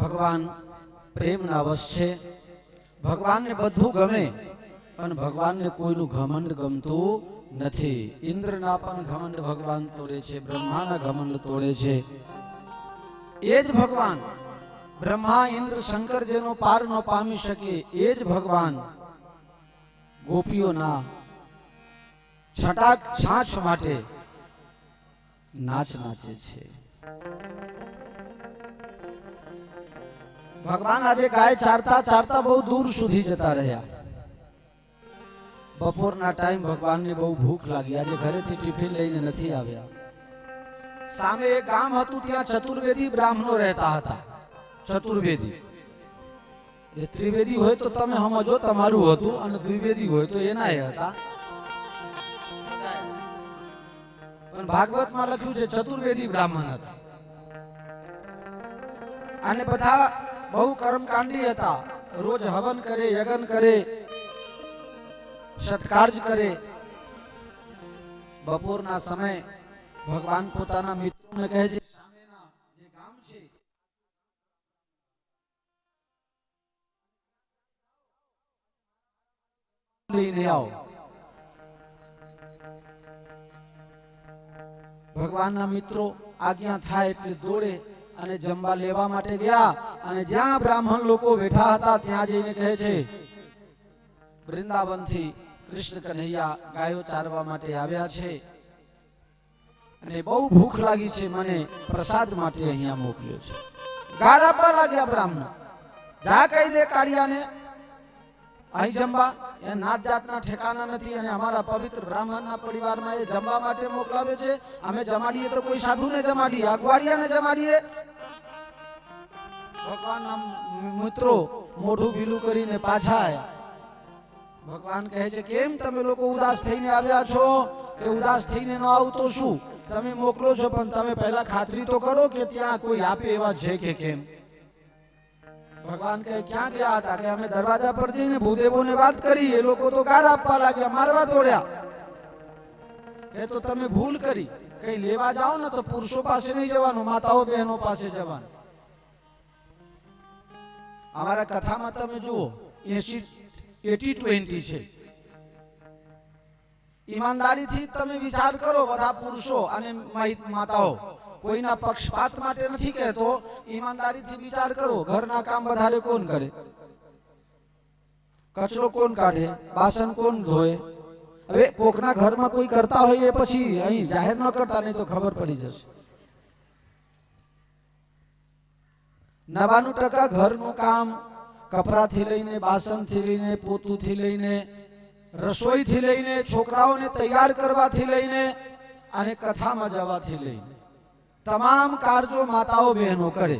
ભગવાન પ્રેમના વશ છે. ભગવાનને બધું ગમે પણ ભગવાનને કોઈનું ઘમંડ ગમતું નથી. ઇન્દ્રના પણ ઘમંડ ભગવાન તોડે છે, બ્રહ્માના ઘમંડ તોડે છે. એ જ ભગવાન બ્રહ્મા ઇન્દ્ર શંકર જેનો પાર ન પામી શકે, એ જ ભગવાન ગોપીઓના છટાક છાછ માટે નાચ નાચે છે. ભગવાન આજે ગાય ચારતા ચારતા બહુ દૂર સુધી જતા રહ્યા. બપોરના ટાઈમ ભગવાનને બહુ ભૂખ લાગી. આજે ઘરેથી ટિફિન લઈને નથી આવ્યા. સામે એક ગામ હતું, ત્યાં ચતુર્વેદી બ્રાહ્મણો રહેતા હતા. ચતુર્વેદી એ ત્રિવેદી હોય તો તમે સમજો તમારું હતું, અને દ્વિવેદી હોય તો એના હતા. પણ ભાગવતમાં લખ્યું છે ચતુર્વેદી બ્રાહ્મણ હતા. અને બધા બહુ કર્મકાંડી હતા. રોજ હવન કરે, યજ્ઞ કરે, સત્કાર્ય કરે. બપોરના સમય ભગવાન પોતાના મિત્રોને કહે છે, સામેના જે ગામ છે લઈને આવો. ભગવાનના મિત્રો આજ્ઞા થાય એટલે દોડે અને જમવા લેવા માટે ગયા. અને જ્યાં બ્રાહ્મણ લોકો બેઠા હતા ત્યાં જઈને કહે છે, વૃંદાવનથી કૃષ્ણ કન્હૈયા ગાયો ચારવા માટે આવ્યા છે અને બહુ ભૂખ લાગી છે, મને પ્રસાદ માટે અહીંયા મોકલ્યો છે. ગાર આપવા લાગ્યા બ્રાહ્મણ. જા કહી દે કાળિયાને અહીં જમવા. એ નાત જાતના ઠેકાના નથી, અને અમારા પવિત્ર બ્રાહ્મણના પરિવારમાં એ જમવા માટે મોકલાવે છે. અમે જમાડીએ તો કોઈ સાધુને જમાડીએ, અગવાડિયાને જમાડીએ. ભગવાનના મિત્રો મોઢું ભીલું કરીને પાછા આવ્યા. ભગવાન કહે છે, કેમ તમે લોકો ઉદાસ થઈને આવ્યા છો? કે ઉદાસ થઈને ન આવું તો શું? તમે મોકલો છો પણ તમે પહેલા ખાતરી તો કરો કે ત્યાં કોઈ આપે એવા છે કે કેમ? ભગવાન કહે, ક્યાં ગયા હતા? કે અમે દરવાજા પર જઈને ભૂદેવોને વાત કરી, એ લોકો તો ગાર આપવા લાગ્યા, મારવા દોડ્યા. એ તો તમે ભૂલ કરી. કઈ લેવા જાઓ ને તો પુરુષો પાસે નહીં જવાનું, માતાઓ બહેનો પાસે જવાનું. અમારા કથામાં તમે જુઓ 80-20 છે. ઈમાનદારીથી તમે વિચાર કરો, બધા પુરુષો અને માતાઓ. કોઈના પક્ષપાત માટે નથી કહેતો, ઈમાનદારીથી વિચાર કરો. ઘરના કામ વધારે કોણ કરે? કચરો કોણ કાઢે? વાસણ કોણ ધોય? હવે કોકના ઘરમાં કોઈ કરતા હોય એ પછી અહીં જાહેર ન કરતા, નહીં તો ખબર પડી જશે. 99% ઘરનું કામ, કપડાથી લઈને, બાસણથી લઈને, પોતુંથી લઈને, રસોઈથી લઈને, છોકરાઓને તૈયાર કરવાથી લઈને અને કથામાં જવાથી લઈને તમામ કાર્યો માતાઓ બહેનો કરે.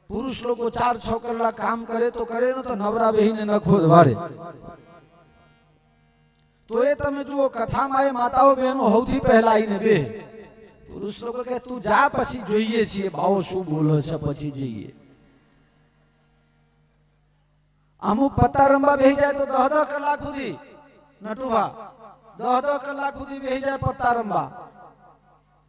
પુરુષ લોકો 4-6 કલાક કામ કરે તો કરે, ને તો નવરા બેહીને નખો વાળે. તો એ તમે જુઓ, કથામાં એ માતાઓ બહેનો સૌથી પહેલા આવીને બે. પુરુષ લોકો કે તું જા, પછી જોઈએ છીએ ભાવો શું બોલો છે, પછી જઈએ. અમુક પત્તા રમવા બેસી જાય તો 10 કલાક સુધી, નટુભા 10 કલાક સુધી બેસી જાય પત્તા રમવા.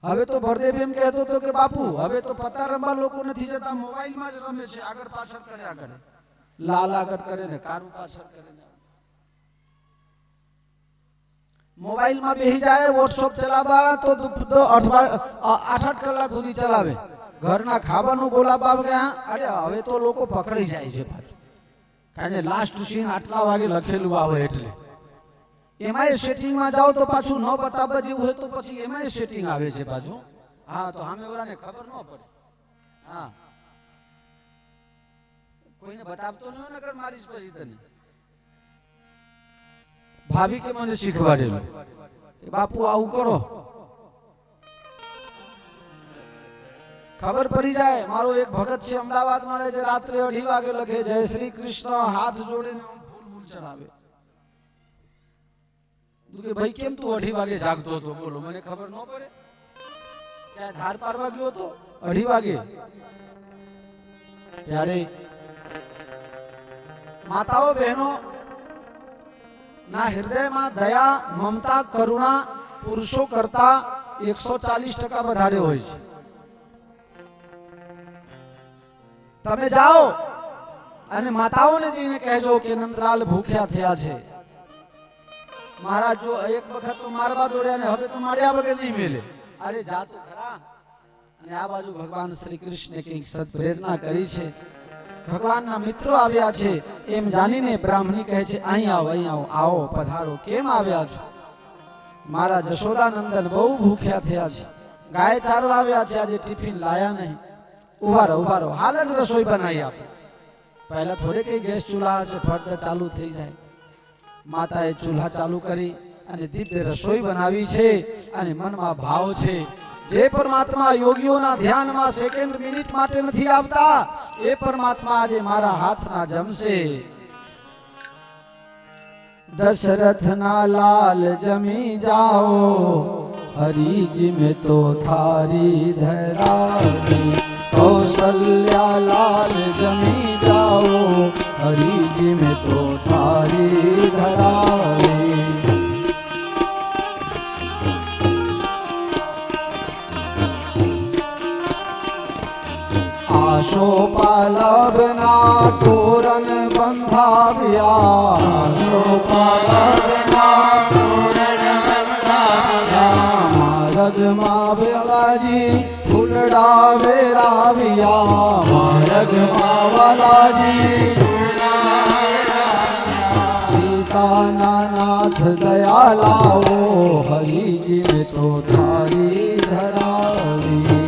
હવે તો ભરદેવ એમ કહેતો હતો કે બાપુ હવે તો પત્તા રમવા લોકો નથી જતા, મોબાઈલમાં જ રમે છે, આગળ પાછળ કર્યા કરે. લાલ આગળ કરે ને કારું પાછળ કરે ને. મોબાઈલમાં બેસી જાય, વોટ્સઅપ ચલાવવા તો 8-8 કલાક સુધી ચલાવે. ઘરના ખાવાનું બોલાવવા ગયા, અરે હવે તો લોકો પકડી જાય છે પાછું. કારણ કે લાસ્ટ સીન આટલા વાગે લખેલું આવે એટલે એમાં સેટિંગમાં જાઓ તો પાછું ન બતાવવા જેવું હોય તો પછી એમાં સેટિંગ આવે છે પાછું. હા, તો સામેવાળાને ખબર ન પડે. હા, કોઈને બતાવતો ન હોય, નકર મારીશ પછી તને. ભાભી કે મને શીખવાડેલું કે બાપુ આવું કરો, ખબર પડી જાય. મારો એક ભગત છે અમદાવાદમાં રહે છે, રાત્રે 2:30 વાગે લખે જય શ્રી કૃષ્ણ, હાથ જોડીને ફૂલ ચડાવે. કે ભાઈ કેમ તું 2:30 વાગે જાગતો હતો? બોલો, મને ખબર ન પડે? ત્યાં ધાર પારવા ગયો હતો 2:30 વાગે. ત્યારે માતાઓ બહેનો ના હૃદયમાં દયા, મમતા, કરુણા પુરુષો કરતા 140% વધારે હોય છે. તમે જાઓ અને માતાઓને જઈને કહેજો કે નંદલાલ ભૂખ્યા થયા છે. મહારાજ જો એક વખત તો મારવા દોડ્યા ને હવે તો માર્યા વગર નહીં મેલે. અરે જાતો ખરા. અને આ બાજુ ભગવાન શ્રી કૃષ્ણે કંઈક સદપ્રેરણા કરી છે. ભગવાનના મિત્રો આવ્યા છે એમ જાણીને બ્રાહ્મણી કહે છે અહીં આવો, અહીં આવો, આવો પધારો. કેમ આવ્યા છો? મારા જશોદાનંદન બહુ ભૂખ્યા થયા છે, ગાય ચારવા આવ્યા છે, આજે ટિફિન લાયા નહીં. ઉભા રહો, ઉભા રહો, હાલ જ રસોઈ બનાવી આપો. પહેલા થોડે કઈ ગેસ ચૂલ્હા હશે, ફટ ચાલુ થઈ જાય. માતાએ ચૂલ્હા ચાલુ કરી અને દિવ્ય રસોઈ બનાવી છે. અને મનમાં ભાવ છે, જે પરમાત્મા યોગીઓના ધ્યાનમાં સેકન્ડ મિનિટ માટે નથી આવતા, એ પરમાત્મા આજે મારા હાથના જમશે. દશરથના લાલ જમી જાઓ, હરિજી મેં તો થારી ધરાવી. કૌશલ્યા લાલ જમી જાઓ, હરિજી મેં તો થારી ધરાવી. આશોપાલવના તોરણ બંધાવ્યા, આશોપાલવના તોરણ બંધાવ્યા. માર્ગમાં વેલાજી ફૂલડા વેરાવ્યા, માર્ગમાં વાલાજી સીતાના નાથ દયા લાવો, હરિજી મેં તો થારી ધરાવી.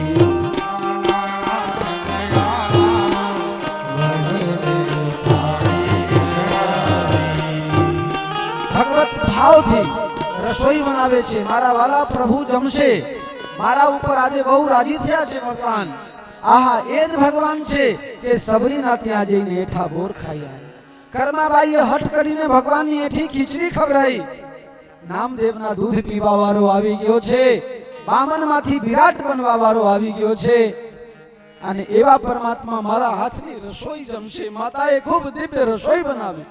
ભાવથી રસોઈ બનાવે છે. મારા વાલા પ્રભુ જમશે. મારા ઉપર આજે બહુ રાજી થયા છે ભગવાન. આહા, એ જ ભગવાન છે કે સબરીના ત્યાં જઈને એઠા બોર ખાયા. કર્માબાઈએ હઠ કરીને ભગવાનની એઠી ખીચડી ખવડાવી. નામદેવના દૂધ પીવા વાળો આવી ગયો છે, બામનમાંથી વિરાટ બનવા વાળો આવી ગયો છે. અને એવા પરમાત્મા મારા હાથની રસોઈ જમશે. માતાએ ખૂબ દિવ્ય રસોઈ બનાવી.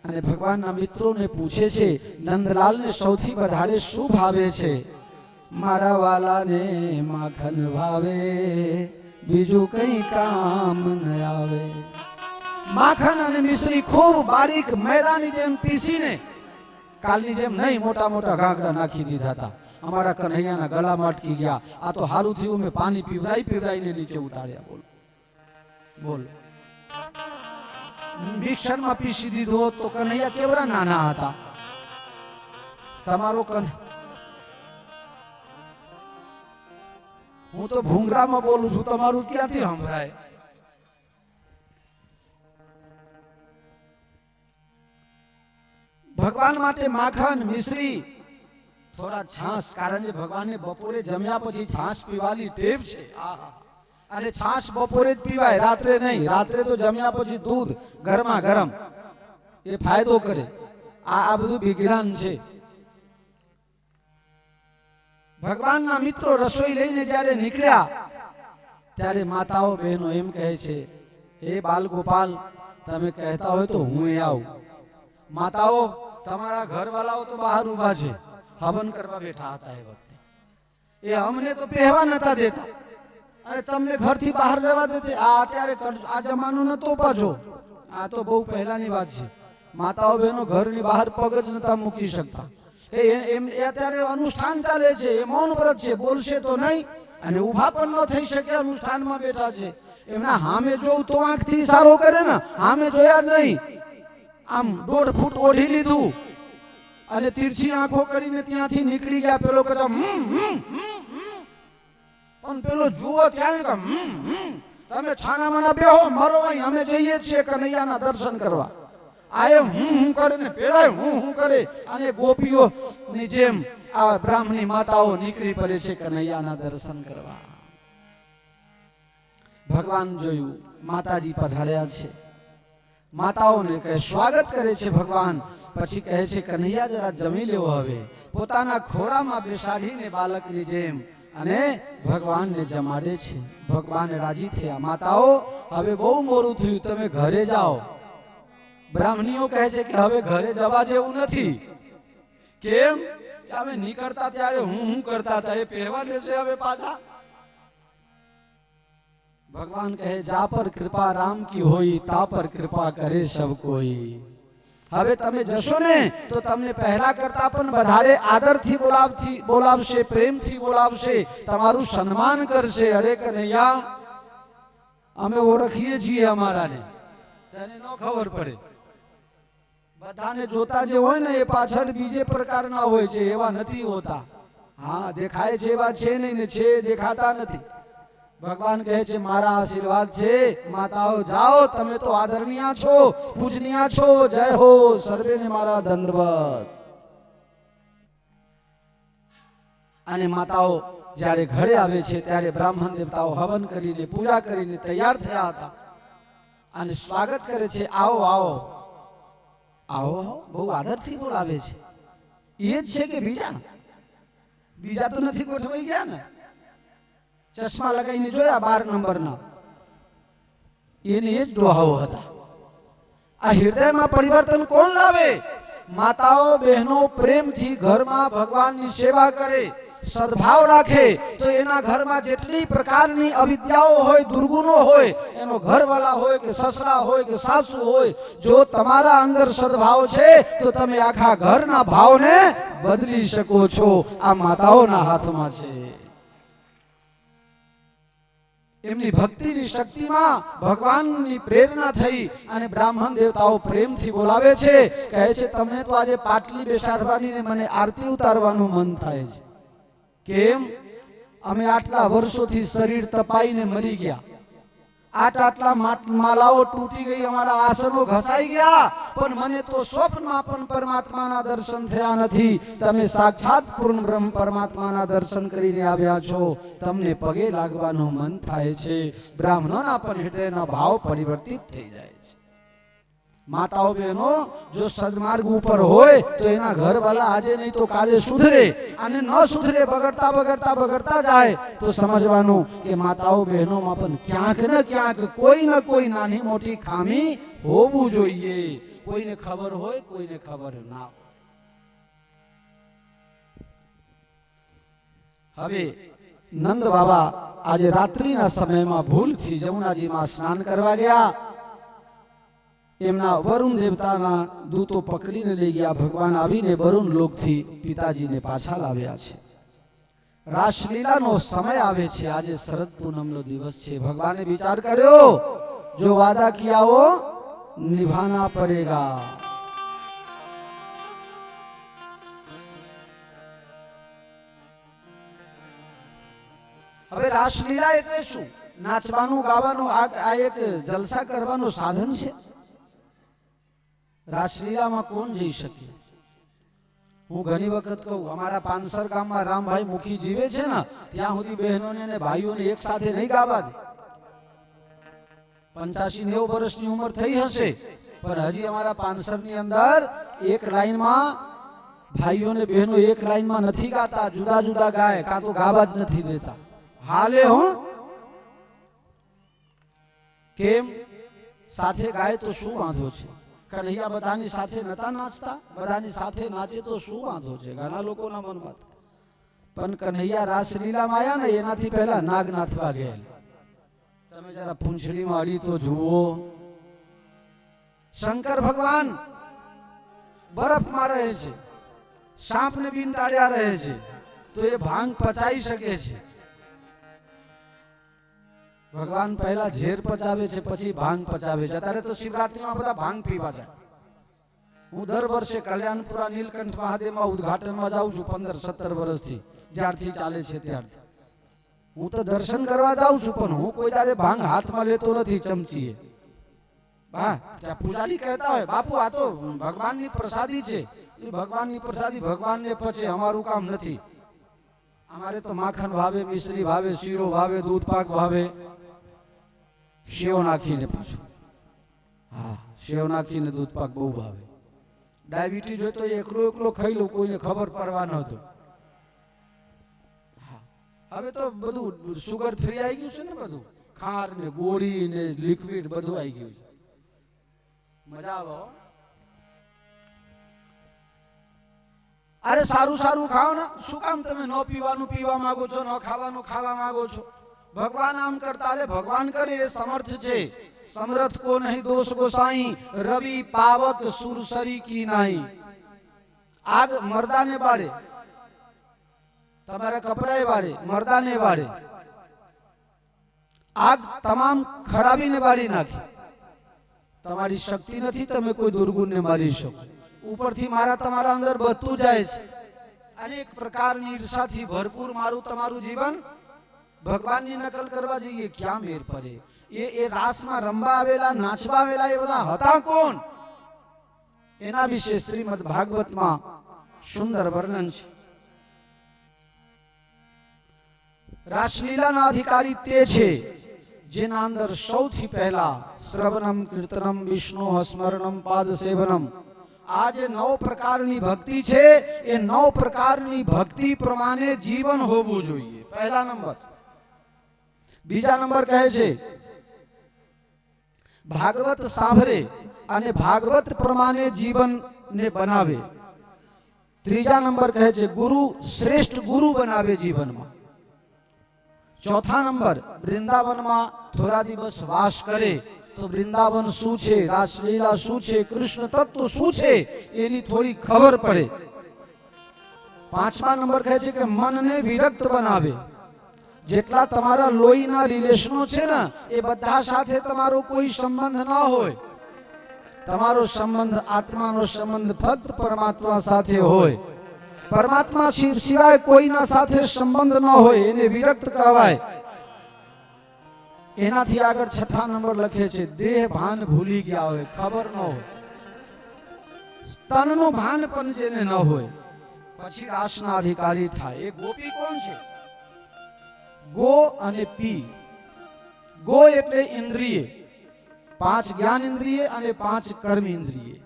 અને ભગવાનના મિત્રોને પૂછે છે નંદલાલને સૌથી વધારે શું ભાવે છે? મારા વાલાને માખન ભાવે, બીજું કઈ કામ ન આવે. માખન અને મિશ્રી ખૂબ બારીક મેદાની જેમ પીસીને, કાલની જેમ નહીં મોટા મોટા ઘાઘરા નાખી દીધા હતા. અમારા કન્હૈયાના ગળામાં અટકી ગયા. આ તો હારું થયું મેં પાણી પીવડાઈને નીચે ઉતાર્યા. બોલો બોલો, મિક્સરમાં પીસી દીધું હોત તો કન્હૈયા કેવડા નાના હતા. તમારો હું તો ભૂંગળામાં બોલું છું, તમારું ક્યાંથી સંભળાય? ભગવાન માટે માખણ મિશ્રી થોડા છાસ, કારણ કે ભગવાનને બપોરે જમ્યા પછી છાસ પીવાની ટેવ છે. અને છાસ બપોરે જ પીવાય, રાત્રે નહીં. રાત્રે તો જમ્યા પછી દૂધ ગરમા ગરમ, એ ફાયદો કરે. આ બધું વિજ્ઞાન છે. ભગવાનના મિત્રો રસોઈ લઈને જ્યારે નીકળ્યા ત્યારે માતાઓ બહેનો એમ કહે છે, હે બાલ ગોપાલ, તમે કહેતા હોય તો હું આવું. માતાઓ, તમારા ઘરવાળાઓ તો બહાર ઉભા છે, હવન કરવા બેઠા હતા. એ વખતે એ અમને તો પહેવા નતા દેતા અને તમને ઘરથી બહાર જવા દેતે. આ અત્યારે આ જમાનો નતો પાછો, આ તો બહુ પહેલાની વાત છે. માતાઓ બહેનો ઘરની બહાર પગ જ નતા મૂકી શકતા. એમ અત્યારે અનુષ્ઠાન ચાલે છે, એ મૌન વ્રત છે, બોલશે તો નહીં અને ઊભા પણ ન થઈ શકે, અનુષ્ઠાનમાં બેઠા છે. એમના હામે જોઉં તો આંખથી સારો કરે ને, હામે જોયા જ નહીં. આમ 1.5 ફૂટ ઓઢી લીધું અને તીરછી આંખો કરીને ત્યાંથી નીકળી ગયા. પેલો કહેતા પણ પેલો જુઓ ત્યારે તમે છાના માના બેહો, મરો અહીં, અમે જઈએ છીએ કનૈયાના દર્શન કરવા. આયે હું કરે ને પેડાય હું કરે. અને ગોપીઓ ની જેમ આ બ્રાહ્મણી માતાઓ નીકળી પડે છે કનૈયાના દર્શન કરવા. ભગવાન જોયું, માતાજી પધાર્યા છે. માતાઓને કહે, સ્વાગત કરે છે ભગવાન. પછી કહે છે, કનૈયા જરા જમી લેવો. હવે પોતાના ખોરામાં બેસાડીને બાળકની જેમ અને ભગવાનને જમાડે છે. ભગવાન રાજી થયા. માતાઓ, હવે બહુ મોડું થયું, તમે ઘરે જાઓ. બ્રાહ્મણીઓ કહે છે કે હવે ઘરે જવા જેવું નથી. કેમ? અમે નીકળતા ત્યારે હું કરતા હતા, એ પહેવા દેશે હવે પાછા? ભગવાન કહે જા પર કૃપા રામ કી હોઈ, તા પર કૃપા કરે સબ કોઈ. હવે તમે જશો ને તો તમને પહેલા કરતા પણ વધારે આદરથી બોલાવશે, પ્રેમથી બોલાવશે, તમારું સન્માન કરશે. અરે કનૈયા, અમે ઓળખીએ છીએ અમારાને, તને ન ખબર પડે. બધાને જોતા જે હોય ને એ પાછળ બીજે પ્રકારના હોય છે, એવા નથી હોતા. હા, દેખાય છે એવા છે નહીં ને છે દેખાતા નથી. ભગવાન કહે છે મારા આશીર્વાદ છે, માતાઓ જાઓ, તમે તો આદરણીય છો, પૂજનીય છો. જય હો, સર્વેને મારા દંડવત. અને માતાઓ જ્યારે ઘરે આવે છે ત્યારે બ્રાહ્મણ દેવતાઓ હવન કરીને પૂજા કરીને તૈયાર થયા હતા અને સ્વાગત કરે છે. આવો આવો આવો આવો, બહુ આદરથી બોલાવે છે. એ જ છે કે બીજા તો નથી ગોઠવાઈ ગયા ને? ચશ્મા લગાવીને જોયા 12 નંબરના, એને એ જ ડોહાઓ હતા. આ હૃદયમાં પરિવર્તન કોણ લાવે? માતાઓ બહેનો પ્રેમથી ઘરમાં ભગવાનની સેવા કરે, સદભાવ રાખે, તો એના ઘરમાં જેટલી પ્રકારની અવિદ્યાઓ હોય, દુર્ગુણો હોય, એનો ઘરવાળા હોય કે સસરા હોય કે સાસુ હોય, જો તમારા અંદર સદભાવ છે તો તમે આખા ઘરના ભાવને બદલી શકો છો. આ માતાઓના હાથમાં છે. એમની ભક્તિની શક્તિમાં ભગવાનની પ્રેરણા થઈ અને બ્રાહ્મણ દેવતાઓ પ્રેમથી બોલાવે છે. કહે છે તમને તો આજે પાટલી બેસાડવાની ને મને આરતી ઉતારવાનું મન થાય છે. કેમ? અમે આટલા વર્ષોથી શરીર તપાઈને મરી ગયા, આટલા માલાઓ તૂટી ગઈ, અમારા આસનો ઘસાઈ ગયા, પણ મને તો સ્વપ્નમાં પણ પરમાત્માના દર્શન થયા નથી. તમે સાક્ષાત પૂર્ણ બ્રહ્મ પરમાત્માના દર્શન કરીને આવ્યા છો, તમને પગે લાગવાનું મન થાય છે. બ્રાહ્મણોના પણ હૃદયના ભાવ પરિવર્તિત થઈ જાય છે. માતાઓ બહેનો જો સદમાર્ગ ઉપર હોય તો એના ઘરવાળા આજે નહીં તો કાલે સુધરે, અને ન સુધરે, બગડતા જાય તો સમજવાનું કે માતાઓ બહેનોમાં પણ ક્યાંક ને ક્યાંક કોઈ ને કોઈ નાની મોટી ખામી હોવું જોઈએ. કોઈને ખબર હોય, કોઈને ખબર ના હોય. હવે નંદ બાબા આજે રાત્રિના સમયમાં ભૂલથી જમુનાજીમાં સ્નાન કરવા ગયા. એમના વરુણ દેવતાના દૂતો પકડીને લઈ ગયા. ભગવાન આવીને વરુણ લોકથી પિતાજીને પાછા લાવ્યા છે. રાસલીલાનો સમય આવે છે. આજે શરદ પૂનમનો દિવસ છે. ભગવાને વિચાર કર્યો જો વાદા કિયા હો નિભાના પડેગા. હવે રાસલીલા એટલે શું? નાચવાનું, ગાવાનું, આ એક જલસા કરવાનું સાધન છે. રાસલીલામાં કોણ જઈ શકે? હું ઘણી વખત કહું, અમારા પાનસર ગામમાં રામભાઈ મુખી જીવે છે ને ત્યાં સુધી બહેનોને અને ભાઈઓને એક સાથે નહીં ગાવા દે. 85-90 વર્ષની ઉંમર થઈ હશે, પણ હજી અમારા પાનસરની અંદર એક લાઈનમાં ભાઈઓને બહેનો એક લાઈનમાં નથી ગાતા, જુદા જુદા ગાય, કાં તો ગાવા જ નથી દેતા. હાલે હો, કેમ? સાથે ગાય તો શું વાંધો છે? કન્હૈયા બધાની સાથે નતા નાચતા? બધાની સાથે નાચે તો શું વાંધો છે? ઘણા લોકોના મનમાં. પણ કન્હૈયા રાસલીલામાં આવ્યા ને એનાથી પહેલા નાગ નાથવા ગયેલા. તમે જરા પૂંછડીમાં અડી તો જુઓ. શંકર ભગવાન બરફમાં રહે છે, સાપને બિન ટાળ્યા રહે છે, તો એ ભાંગ પચાઈ શકે છે. ભગવાન પહેલા ઝેર પચાવે છે, પછી ભાંગ પચાવે છે. અત્યારે તો શિવરાત્રીમાં બધા ભાંગ પીવા જાય. હું દર વર્ષે કલ્યાણપુરા નીલકંઠ મહાદેવમાં ઉદ્ઘાટનમાં જાઉં છું 15-17 વર્ષથી, જ્યારથી ચાલે છે ત્યારથી. હું તો દર્શન કરવા જાઉં છું, પણ હું કોઈ દાડે ભાંગ હાથમાં લેતો નથી ચમચીએ. હા, ત્યાં પૂજારી કહેતા હોય બાપુ આ તો ભગવાનની પ્રસાદી છે. એ ભગવાનની પ્રસાદી ભગવાનને પચે, અમારું કામ નથી. અમારે તો માખણ ભાવે, મિશ્રી ભાવે, શીરો ભાવે, દૂધ પાક ભાવે, સેવ નાખીને પાછું. હા, સેવ નાખીને દૂધ પાક બહુ ભાવે. ડાયાબિટીસ હોય તો એકલો ખાઈ લઉં, કોઈને ખબર પડવા નહોતું. હવે તો બધું સુગર ફ્રી આવી ગયું છે ને, બધું ખાર ને ગોળી ને લિક્વિડ બધું આવી ગયું છે. મજા આવે. અરે સારું ખાઓ ને, શું કામ તમે ન પીવાનું પીવા માંગો છો, ન ખાવાનું ખાવા માંગો છો? ભગવાન આમ કરતા લે ભગવાન કરે એ સમર્થ છે. સમર્થ કો નહીં દોષ ગોસાઈ, રવિ પાવક સુરસરી કી નાઈ. આગ મર્દાને બાળે, તમારા કપડાએ બાળે, મર્દાને બાળે. આગ તમામ ખરાબીને બાળી નાખે. તમારી શક્તિ નથી તમે કોઈ દુર્ગુણને મારી શકો. ઉપરથી મારા તમારા અંદર બધું જાય છે. અનેક પ્રકારની ઈર્ષાથી ભરપૂર મારું તમારું જીવન. ભગવાનની નકલ કરવા જઈએ ક્યાં મેર પડે. એ રાસમાં રમવા આવેલા, નાચવા આવેલા એ બધા હતા કોણ? એના વિશે શ્રીમદ ભાગવતમાં સુંદર વર્ણન છે. રાસલીલાના અધિકારી તે છે જેના અંદર સૌથી પહેલા શ્રવણમ, કીર્તનમ, વિષ્ણુ સ્મરણમ, પાદ સેવનમ, આ જે 9 પ્રકારની ભક્તિ છે એ 9 પ્રકારની ભક્તિ પ્રમાણે જીવન હોવું જોઈએ. પહેલા નંબર. બીજા નંબર કહે છે ભાગવત સાંભળે અને ભાગવત પ્રમાણે જીવનને બનાવે. ત્રીજા નંબર કહે છે ગુરુ શ્રેષ્ઠ ગુરુ બનાવે જીવનમાં. ચોથા નંબર વૃંદાવનમાં થોડા દિવસ વાસ કરે તો વૃંદાવન શું છે, રાસલીલા શું છે, કૃષ્ણ તત્વ શું છે એની થોડી ખબર પડે. પાંચમા નંબર કહે છે કે મનને વિરક્ત બનાવે. જેટલા તમારા લોહીના રિલેશનો છે ને એ બધા સાથે તમારો કોઈ સંબંધ ન હોય. તમારો સંબંધ, આત્માનો સંબંધ ફક્ત પરમાત્મા સાથે હોય. પરમાત્મા સિવાય કોઈના સાથે સંબંધ ન હોય એને વિરક્ત કહેવાય. એનાથી આગળ છઠ્ઠા નંબર લખે છે દેહ ભાન ભૂલી ગયા હોય, ખબર ન હોય, તનનું ભાન પણ જેને ન હોય, પછી રાસના અધિકારી થાય. એ ગોપી કોણ છે? ગો અને પી. ગો એટલે ઇન્દ્રિય, 5 જ્ઞાન ઇન્દ્રિય અને 5 કર્મ ઇન્દ્રિય.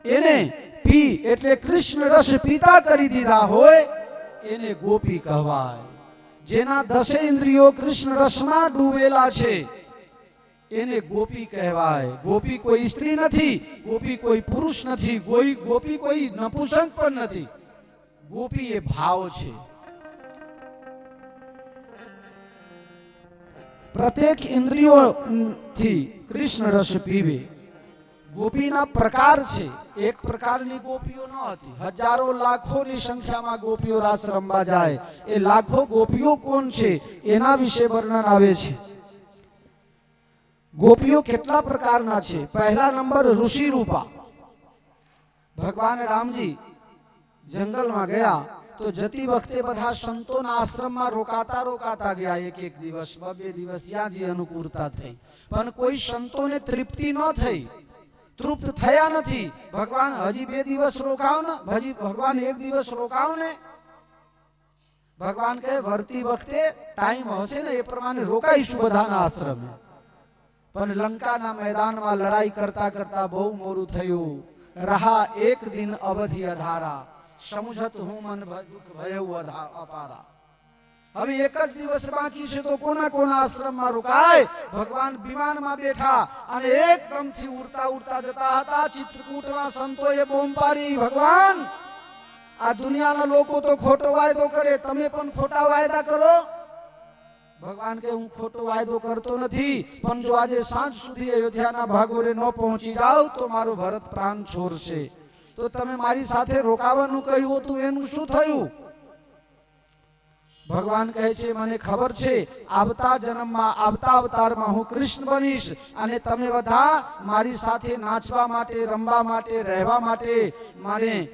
એને પી એટલે કૃષ્ણ રસ પીતા કરી દીધા હોય એને ગોપી કહેવાય. જેના 10 ઇન્દ્રિયો કૃષ્ણ રસમાં ડૂબેલા છે એને ગોપી કહેવાય. ગોપી કોઈ સ્ત્રી નથી, ગોપી કોઈ પુરુષ નથી, ગોપી કોઈ નપુંસક પણ નથી. ગોપી એ ભાવ છે. પ્રત્યેક ઇન્દ્રિયોથી કૃષ્ણ રસ પીવે. ગોપીના પ્રકાર છે. એક પ્રકારની ગોપીઓ ન હતી, હજારો લાખોની સંખ્યામાં ગોપીઓ રાસ રમવા જાય. એ લાખો ગોપીઓ કોણ છે એના વિશે વર્ણન આવે છે. ગોપીઓ કેટલા પ્રકારના છે? પહેલા નંબર ઋષિ રૂપા. ભગવાન રામજી જંગલમાં ગયા તો જતી વખતે બધા સંતોના આશ્રમમાં રોકાતા ગયા. એક દિવસ, 2 દિવસ, જ્યાં જે અનુકૂળતા થઈ, પણ કોઈ સંતોને તૃપ્તિ ન થઈ, તૃપ્ત થયા નથી. ભગવાન હજી 2 દિવસ રોકાવ ને, હજી ભગવાન 1 દિવસ રોકાવ ને. ભગવાન કહે વર્તી વખતે ટાઈમ હશે ને એ પ્રમાણે રોકાઈશું બધાના આશ્રમે. પણ લંકાના મેદાનમાં લડાઈ કરતા કરતા બહુ મોડું થયું. રહા 1 દિન અવધિ અધારા, સમજત હું મન દુઃખ ભયવું અપારા. હવે 1 જ દિવસ બાકી છે તો કોના આશ્રમમાં રોકાય? ભગવાન વિમાનમાં બેઠા અને એકદમથી ઉડતા જતા હતા. ચિત્રકૂટમાં સંતોએ બોમ્બ પાડી, ભગવાન આ દુનિયાના લોકો તો ખોટો વાયદો કરે, તમે પણ ખોટા વાયદા કરો. ભગવાન કે હું ખોટો વાયદો કરતો નથી, પણ જો આજે સાંજ સુધી અયોધ્યાના ભાગોરે ન પહોંચી જાવ તો મારો ભરત પ્રાણ છોડશે. તો તમે મારી સાથે રોકાવાનું કહ્યું હતું એનું શું થયું? ભગવાન કહે છે મને ખબર છે આવતા જન્મમાં, આવતા અવતારમાં હું કૃષ્ણ બનીશ અને તમે બધા મારી સાથે નાચવા માટે, રમવા માટે, રહેવા માટે, મારે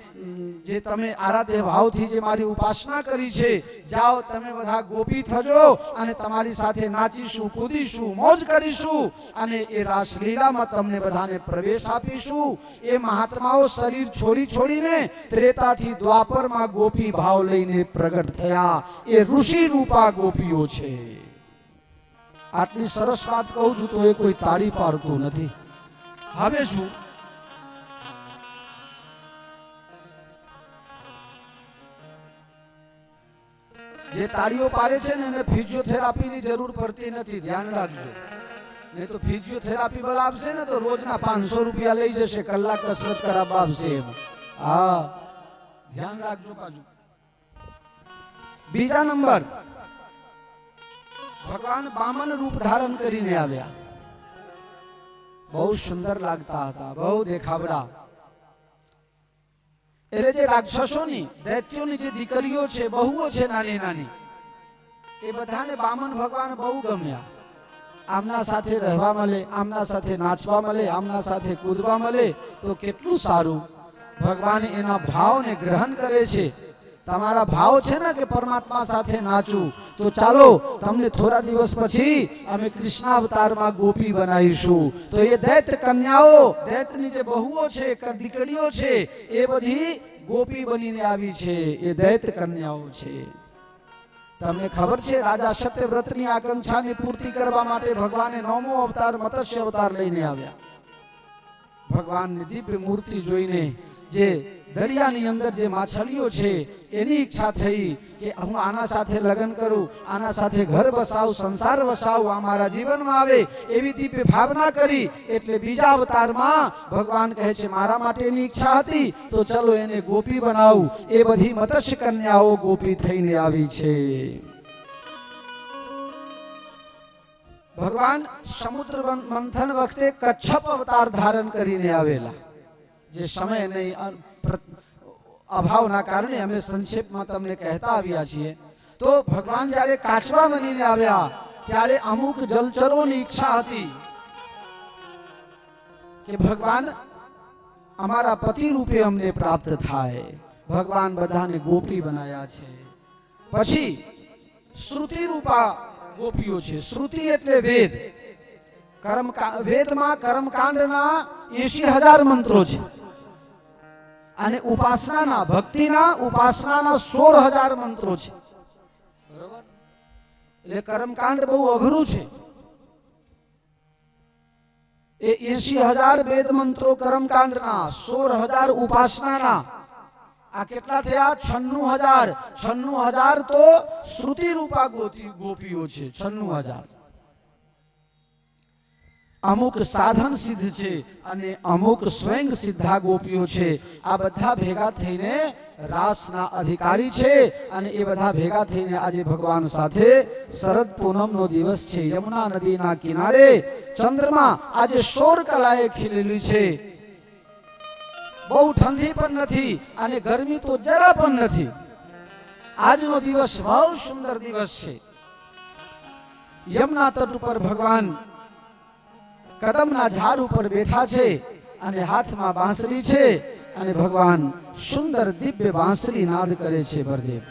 જે તમે આરાધ્ય ભાવથી જે મારી ઉપાસના કરી છે, જાઓ તમે બધા ગોપી થજો અને તમારી સાથે નાચીશું, કૂદીશું, મોજ કરીશું અને એ રાસલીલામાં તમને બધાને પ્રવેશ આપીશું. એ મહાત્માઓ શરીર છોડીને ત્રેતાથી દ્વાપરમાં ગોપી ભાવ લઈને પ્રગટ થયા. એ ઋષિ રૂપા ગોપીઓ છે. આટલી સરસ વાત કહું છું તો એ કોઈ તાળી પાડતું નથી. હવે શું? જે તાળીઓ પાડે છે ને એને ફિઝિયોથેરાપીની જરૂર પડતી નથી, ધ્યાન રાખજો. નહીં તો ફિઝિયોથેરાપી વાળા આપશે ને તો રોજના 500 રૂપિયા લઈ જશે, કલાક કસરત કરાવવા આપશે. હા, ધ્યાન રાખજો. પાછું બીજા નંબર ભગવાન બામન રૂપ ધારણ કરીને આવ્યા. બહુ સુંદર લાગતા હતા, બહુ દેખાવડા. એટલે જે રાક્ષસોની, દૈત્યોની જે દીકરીઓ છે, બહુઓ છે નાની નાની, એ બધાને બામન ભગવાન બહુ ગમ્યા. આમના સાથે રહેવા મળે, આમના સાથે નાચવા મળે, આમના સાથે કૂદવા મળે તો કેટલું સારું. ભગવાન એના ભાવને ગ્રહણ કરે છે. તમારા ભાવ છે ને કે પરમાત્મા સાથે નાચું, તો ચાલો તમને થોડા દિવસ પછી અમે કૃષ્ણ અવતારમાં ગોપી બનાવીશું. તો એ દૈત્ય કન્યાઓ, દૈત્યની જે બહુઓ છે, દીકરીઓ છે, એ બધી ગોપી બનીને આવી છે. એ દૈત્ય કન્યાઓ છે. તમને ખબર છે, રાજા સત્યવ્રતની આકાંક્ષાની પૂર્તિ કરવા માટે ભગવાને 9મો અવતાર મત્સ્ય અવતાર લઈને આવ્યા. ભગવાનની દિવ્ય મૂર્તિ જોઈને જે દરિયાની અંદર જે માછલીઓ છે એની ઈચ્છા થઈ કે હું આના સાથે લગ્ન કરું, આના સાથે ઘર બસાવું, સંસાર વસાવું, આ મારા જીવનમાં આવે, એવી દિવ્ય ભાવના કરી. એટલે બીજા અવતારમાં ભગવાન કહે છે મારા માટે એની ઈચ્છા હતી, તો ચલો એને ગોપી બનાવું. એ બધી મત્સ્ય કન્યાઓ ગોપી થઈને આવી છે. ભગવાન સમુદ્ર મંથન વખતે કચ્છપ અવતાર ધારણ કરીને આવેલા. જે સમય નહીં, અભાવના કારણે અમે સંક્ષેપમાં તમને કહેતા આવ્યા છીએ. તો ભગવાન જ્યારે કાચબા બનીને આવ્યા ત્યારે અમુક જલચરોની ઈચ્છા હતી કે ભગવાન અમારા પતિ રૂપે અમને પ્રાપ્ત થાય. ભગવાન બધાને ગોપી બનાયા છે. પછી શ્રુતિ રૂપા ગોપીઓ છે. શ્રુતિ એટલે વેદ. વેદમાં કર્મકાંડના 80,000 મંત્રો છે અને ઉપાસનાના, ભક્તિના, ઉપાસનાના 16,000 મંત્રો છે. બરોબર? એટલે કર્મકાંડ બહુ અઘરું છે. એ 80,000 વેદ મંત્રો કર્મકાંડના, 16,000 ઉપાસનાના, આ કેટલા થયા? 96,000. 96,000 તો શ્રુતિ રૂપા ગોપીઓ છે. 96,000. અમુક સાધન સિદ્ધ છે અને અમુક સ્વયં સિદ્ધા ગોપીઓ છે. આ બધા ભેગા થઈને રાસના અધિકારી છે અને એ બધા ભેગા થઈને આજે ભગવાન સાથે શરદ પૂનમનો દિવસ છે. યમુના નદીના કિનારે ચંદ્રમાં આજે શોર કલાએ ખીલેલી છે. બહુ ઠંડી પણ નથી અને ગરમી તો જરા પણ નથી. આજનો દિવસ બહુ સુંદર દિવસ છે. યમુના તટ ઉપર ભગવાન કદમના ઝાડ ઉપર બેઠા છે અને હાથમાં બાંસરી છે અને ભગવાન સુંદર દિવ્ય બાંસરી નાદ કરે છે. બળદેવ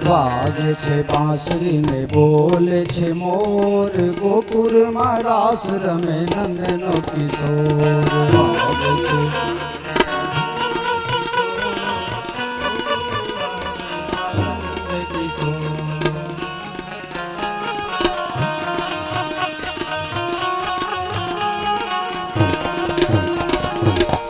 વાગે છે બાંસરી ને બોલે છે મોર, ગોકુળમાં રાસ રમે નંદનો કિશોર. વાગે છે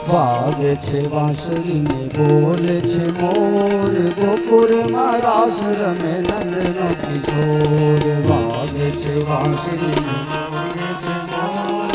વાગે છે બાંસરી ને બોલે છે મોર, ગોકુળમાં રાસ રમે નંદનો કિશોર. વાગે છે બાંસરી ને બોલે છે મોર,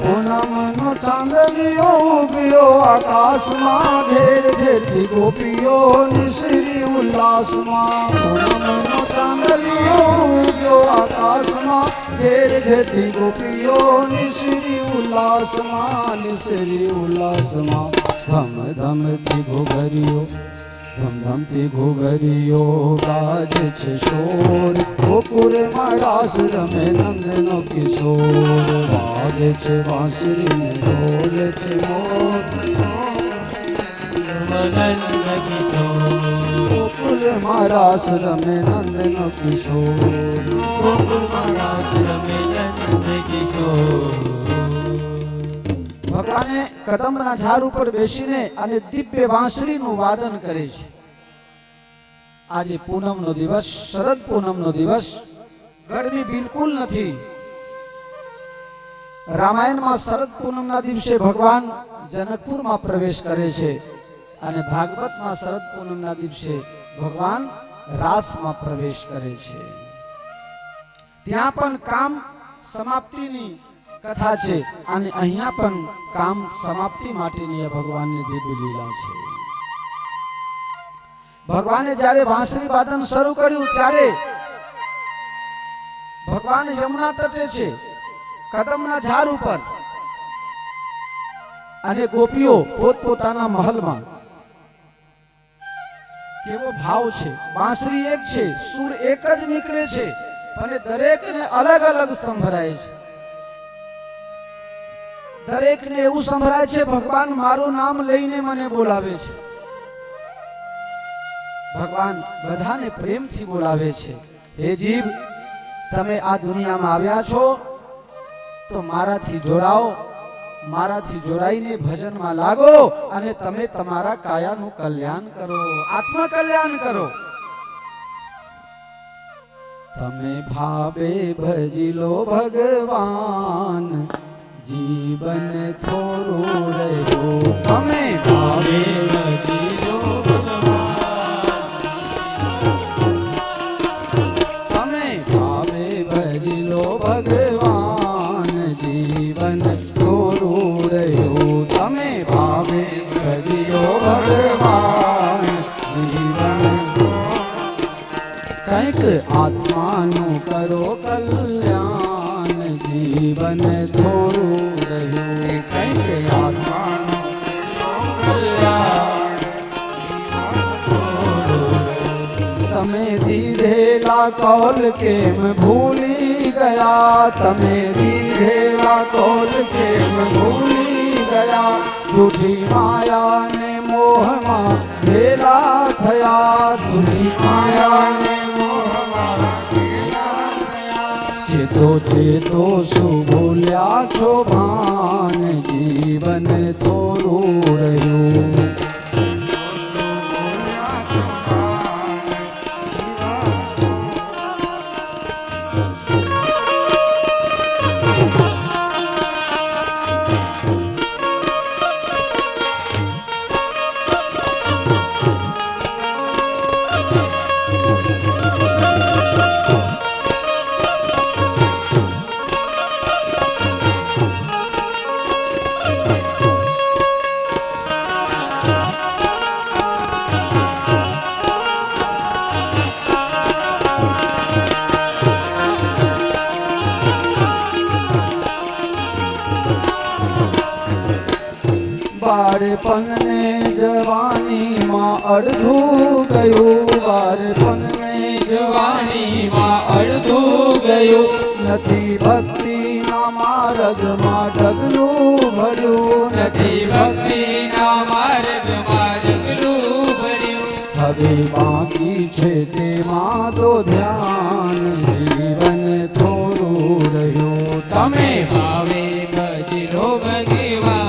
પૂનમનો ચાંદલિયો ઉગ્યો આકાશમાં, ઘેર ઘેરથી ગોપીઓ નિસરી ઉલ્લાસમાં. પૂનમનો ચાંદલિયો ઉગ્યો આકાશમાં, ઘેર ઘેરથી ગોપીઓ નિસરી ઉલ્લાસમાં, નિસરી ઉલ્લાસમાં. ધમ ધમથી ઘોઘરીઓ, ધમ ધમથી ઘોઘરીઓ ગાજે છે શોર, ગોકુળમાં રાસ રમે નંદનો કિશોર. વાગે છે બાંસરી ને બોલે છે મોર, ગોકુળમાં રાસ રમે નંદનો કિશોર. ગોકુળમાં રાસ રમે નંદ કિશોર. ભગવાને કદમના ઝાડ ઉપર બેસીને અને દિવ્ય બાંસરીનું વાદન કરે છે. આજે પૂનમનો દિવસ, શરદ પૂનમનો દિવસ, ગરમી બિલકુલ નથી. રામાયણમાં શરદ પૂનમના દિવસે ભગવાન જનકપુરમાં પ્રવેશ કરે છે અને ભાગવતમાં શરદ પૂનમના દિવસે ભગવાન રાસમાં પ્રવેશ કરે છે. ત્યાં પણ કામ સમાપ્તિની કથા છે અને અહીંયા પણ કામ સમાપ્તિ માટેની ભગવાનની દિવ્ય લીલા છે. ભગવાને જ્યારે વાંસળી વાદન શરૂ કર્યું ત્યારે ભગવાન યમુના તટે છે, કદમના ઝાડ ઉપર, અને ગોપીઓ પોતપોતાના મહલમાં. કેવો ભાવ છે! વાંસળી એક છે, સુર એક જ નીકળે છે, પણ દરેકને અલગ અલગ સંભળાય છે. દરેકને એવું સંભળાય છે ભગવાન મારું નામ લઈને મને બોલાવે છે. ભગવાન બધાને પ્રેમથી બોલાવે છે. હે જીવ, તમે આ દુનિયામાં આવ્યા છો તો મારાથી જોડાઓ, મારાથી જોડાઈને ભજનમાં લાગો અને તમે તમારા કાયાનું કલ્યાણ કરો, આત્મ કલ્યાણ કરો. તમે ભાવે ભજી લો ભગવાન, જીવન થોડું રહ્યું. તમે ભાવે ભજી લો ભગવાન, જીવન થોડું રહ્યું. તમે ભાવે ભજો ભગવાન, જીવન કંઈક આત્માનું કરો કલ્યાણ, જીવન થોડું રહ્યું. કંઈક આત્માનું કલ્યાણ. તમે દીધેલા કૌલ કેમ ભૂલી ગયા? તમે દીધેલા કૌલ કેમ ભૂલી ગયા? જૂઠી માયા ને મોહમાં ભેલા થયા, જૂઠી માયા ને મોહમાં ભેલા થયા. ચેતો ચેતો શું ભૂલ્યા છો ભાન, જીવન થોડું રહ્યું. બાળપણને જવાનીમાં અડધું ગયું, બાળપણને જવાનીમાં અડધું ગયું. નથી ભક્તિના માર્ગમાં ઢગલું ભર્યું, નથી ભક્તિના માર્ગમાં ઢગલું ભર્યું. હવે બાકી છે તેમાં તો ધ્યાન, જીવન થોડું રહ્યું. તમે ભાવે ભજી લો ભગવાન,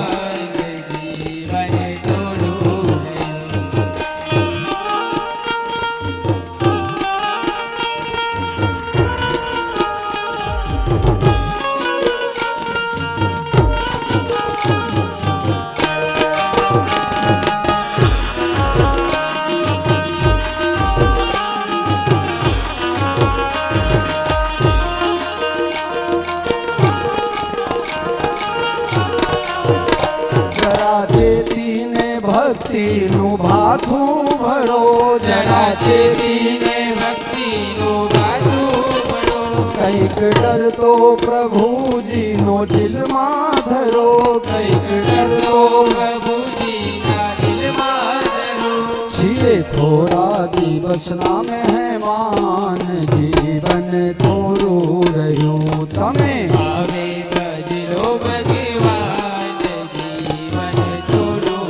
ભક્તિનું ભાથું ભરો, જરા દેવીને ભક્તિનું ભાથું ભરો. કંઈક ડર તો પ્રભુજીનો દિલમાં ધરો, કંઈક ડર તો પ્રભુજીના દિલમાં ધરો. છીએ થોડા દિવસના મહેમાન, જીવન થોડું રહ્યું. તમે ભાવે ભજી લો ભગવાન, જીવન થોડું.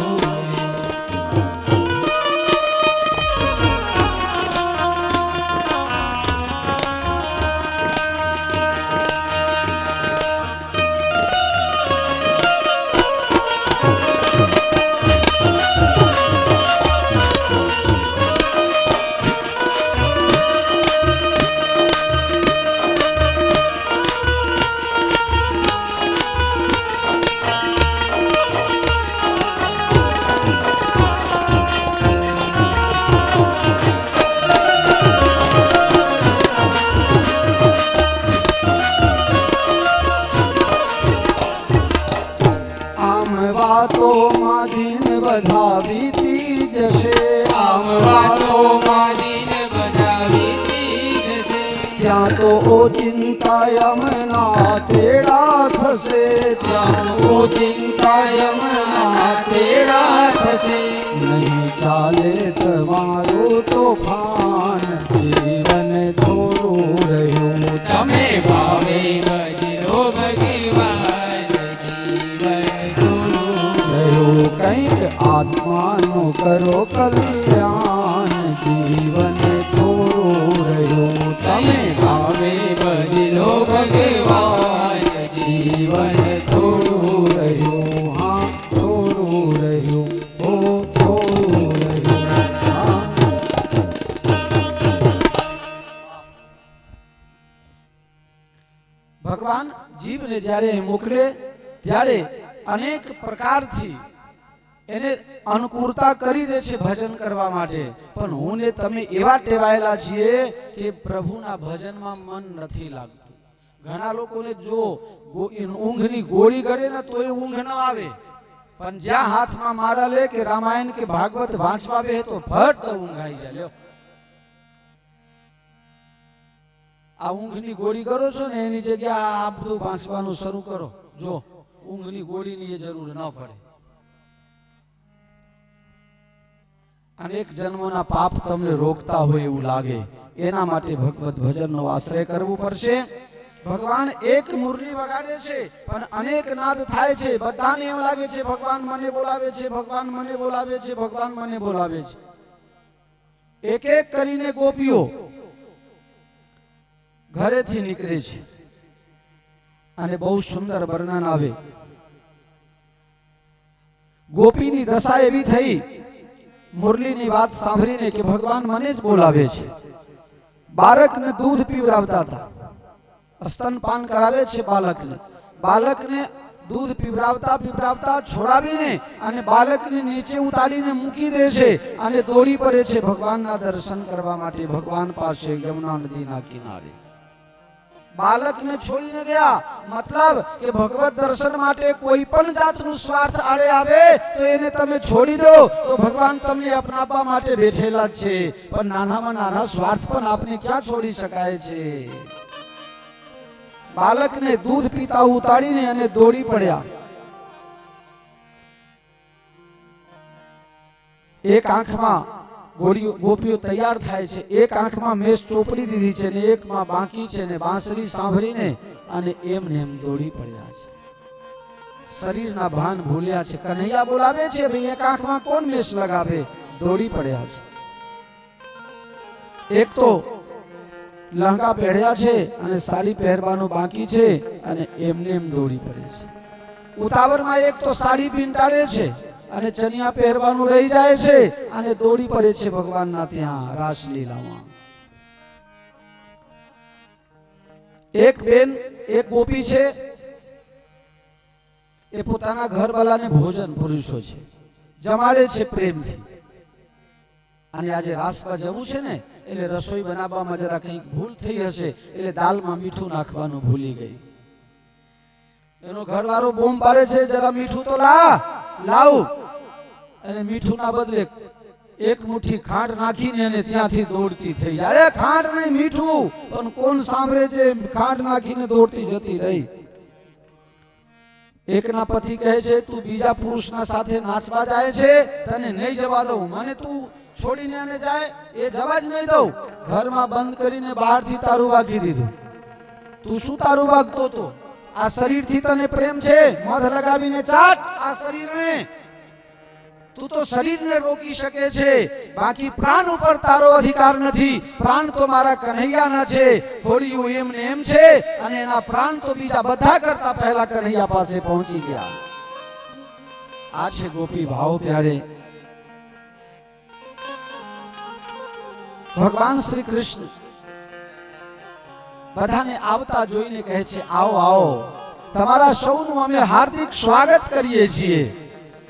ત્યાં તો ઓચિંતા યમના તેડા થશે, ત્યાં ઓચિંતા યમના તેડા થશે. નહીં ચાલે તમારું તોફાન, જીવન થોડું રહ્યું તમે ભાવે ભજરો ભગવાન, જીવન થોડું રહ્યું. કંઈક આત્માનું કરો કલ્યાણ, જીવન થોડું રહ્યું. તમે ભાવે ભજરો ભગવાન, જીવન થોડું રહ્યું. હા થોડું રહ્યું. ઓ થોડું રહ્યું. હા. ભગવાન જીવને જ્યારે મોકલે ત્યારે અનેક પ્રકારથી એને અનુકૂળતા કરી દે છે ભજન કરવા માટે. પણ હું ને તમે એવા ટેવાયેલા છીએ કે પ્રભુના ભજનમાં મન નથી લાગતું. ઘણા લોકોને જો ઊંઘની ગોળી ગળે ને તોય ઊંઘ ન આવે, પણ જ્યાં હાથમાં મારા લે કે રામાયણ કે ભાગવત વાંચવા બે તો ફટ ઊંઘ આવી જાય. લ્યો આ ઊંઘની ગોળી કરો છો ને એની જગ્યા આ બધું વાંચવાનું શરૂ કરો, જો ઊંઘની ગોળીની એ જરૂર ન પડે. અનેક જન્મોના પાપ તમને રોકતા હોય એવું લાગે, એના માટે ભગવત ભજનનો આશ્રય કરવો પડશે. ભગવાન એક મુરલી વગાડે છે પણ અનેક નાદ થાય છે. બધાને એમ લાગે છે ભગવાન મને બોલાવે છે, ભગવાન મને બોલાવે છે, ભગવાન મને બોલાવે છે. એક એક કરીને ગોપીઓ ઘરેથી નીકળે છે અને બહુ સુંદર વર્ણન આવે. ગોપીની દશા એવી થઈ મુરલીની વાત સાંભળીને કે ભગવાન મને જ બોલાવે છે. બાળકને દૂધ પીવડાવતા હતા, સ્તનપાન કરાવે છે બાળકને. બાળકને દૂધ પીવડાવતા છોડાવીને અને બાળકને નીચે ઉતારીને મૂકી દે છે અને દોડી પડે છે ભગવાનના દર્શન કરવા માટે ભગવાન પાસે યમુના નદીના કિનારે. બાળકને છોડીને ગયા, મતલબ કે ભગવત દર્શન માટે કોઈ પણ જાતનું સ્વાર્થ આડે આવે તો એને તમે છોડી દો તો ભગવાન તમને અપનાવવા માટે બેઠેલા જ છે. પણ નાનામાં નાના સ્વાર્થ પણ આપણે ક્યાં છોડી શકાય છે. બાળકને દૂધ પીતા ઉતારીને અને દોડી પડ્યા. એક આંખમાં ગોપીઓ તૈયાર થાય છે, એક આંખમાં મેષ ચોપડી દીધી છે ને એકમાં બાકી છે ને બાંસરી સાંભળીને અને એમને એમ દોડી પડ્યા છે. શરીરના ભાન ભૂલ્યા છે. કન્હૈયા બોલાવે છે, ભાઈ એક આંખમાં કોણ મેષ લગાવે? દોડી પડ્યા છે. એક તો લહેંગા પહેર્યા છે અને સાડી પહેરવાનું બાકી છે અને એમને એમ દોડી પડે છે. ઉતાવળમાં એક તો સાડી પીંટાળે છે અને ચણિયા પહેરવાનું રહી જાય છે અને દોડી પડે છે ભગવાનના ત્યાં રાસલીલામાં. એક બેન, એક ગોપી છે, એ પોતાના ઘરવાળાને ભોજન પુરુષો છે જમાડે છે પ્રેમથી. અને આજે રાસમાં જવું છે ને એટલે રસોઈ બનાવવામાં જરા કંઈક ભૂલ થઈ હશે એટલે દાલમાં મીઠું નાખવાનું ભૂલી ગઈ. એનો ઘરવાળો બૂમ પાડે છે, જરા મીઠું તો લાવ. અને મીઠું ના બદલે એક મુઠ્ઠી ખાંડ નાખીને અને ત્યાંથી દોડતી થઈ જાય. ખાંડ નહીં મીઠું, પણ કોણ સાંભળે છે? ખાંડ નાખીને દોડતી જતી રહી. એકના પતિ કહે છે, તું બીજા પુરુષના સાથે નાચવા જાય છે, તને નહીં જવા દઉં. મને તું છોડીને અને જાય એ જવા જ નહીં દઉં. ઘરમાં બંધ કરીને બહારથી તારું વાગી દીધું. તું શું તારું વાગતો તો? આ શરીરથી તને પ્રેમ છે, મધ લગાવીને ચાટ આ શરીરને. તું તો શરીરને રોકી શકે છે, બાકી પ્રાણ ઉપર તારો અધિકાર નથી. પ્રાણ તો મારા કન્હૈયાના છે. ઘોડીયું એમને એમ છે અને એના પ્રાણ તો બીજા બધા કરતા પહેલા કન્હૈયા પાસે પહોંચી ગયા. આ છે ગોપી ભાવ પ્યારે. ભગવાન શ્રી કૃષ્ણ બધાને આવતા જોઈને કહે છે, આવો આવો, તમારા સૌનું અમે હાર્દિક સ્વાગત કરીએ છીએ.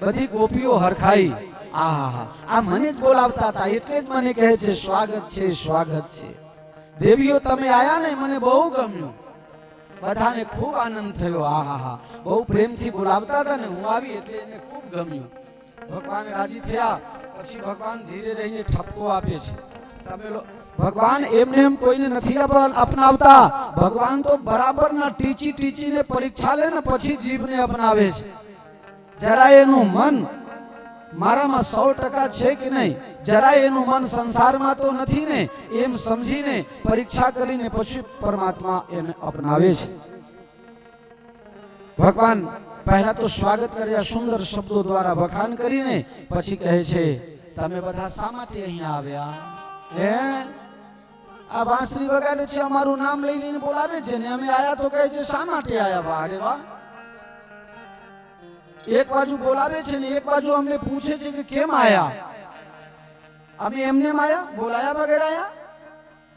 બધી ગોપીઓ હરખાઈ, આહા, આ મને જ બોલાવતા હતા એટલે જ મને કહે છે સ્વાગત છે, સ્વાગત છે. દેવીઓ તમે આયા ને મને બહુ ગમ્યું. બધાને ખૂબ આનંદ થયો. આહા, બહુ પ્રેમથી બોલાવતા હતા ને હું આવી એટલે એને ખૂબ ગમ્યું. ભગવાન રાજી થયા. પછી ભગવાન ધીરે રહીને ઠપકો આપે છે, તમે ભગવાન એમને એમ કોઈને નથી અપનાવતા. ભગવાન તો બરાબરના ટીચીને પરીક્ષા લે ને પછી જીભને અપનાવે છે. જરા એનું મન મારામાં 100% છે કે નહીં, જરા એનું મન સંસારમાં તો નથી ને, એમ સમજીને પરીક્ષા કરીને પછી પરમાત્મા એને અપનાવે છે. ભગવાન પહેલા તો સ્વાગત કર્યા સુંદર શબ્દો દ્વારા વખાણ કરીને, પછી કહે છે તમે બધા શા માટે અહીંયા આવ્યા? હે, આ વાંસળી વગાડે છે, અમારું નામ લઈ લઈને બોલાવે છે ને અમે આયા તો કહે છે શા માટે આયા? વાહ રે વાહ. એક બાજુ બોલાવે છે ને એક બાજુ અમને પૂછે છે કે કેમ આયા? અમે એમને આયા? બોલાયા વગર આયા?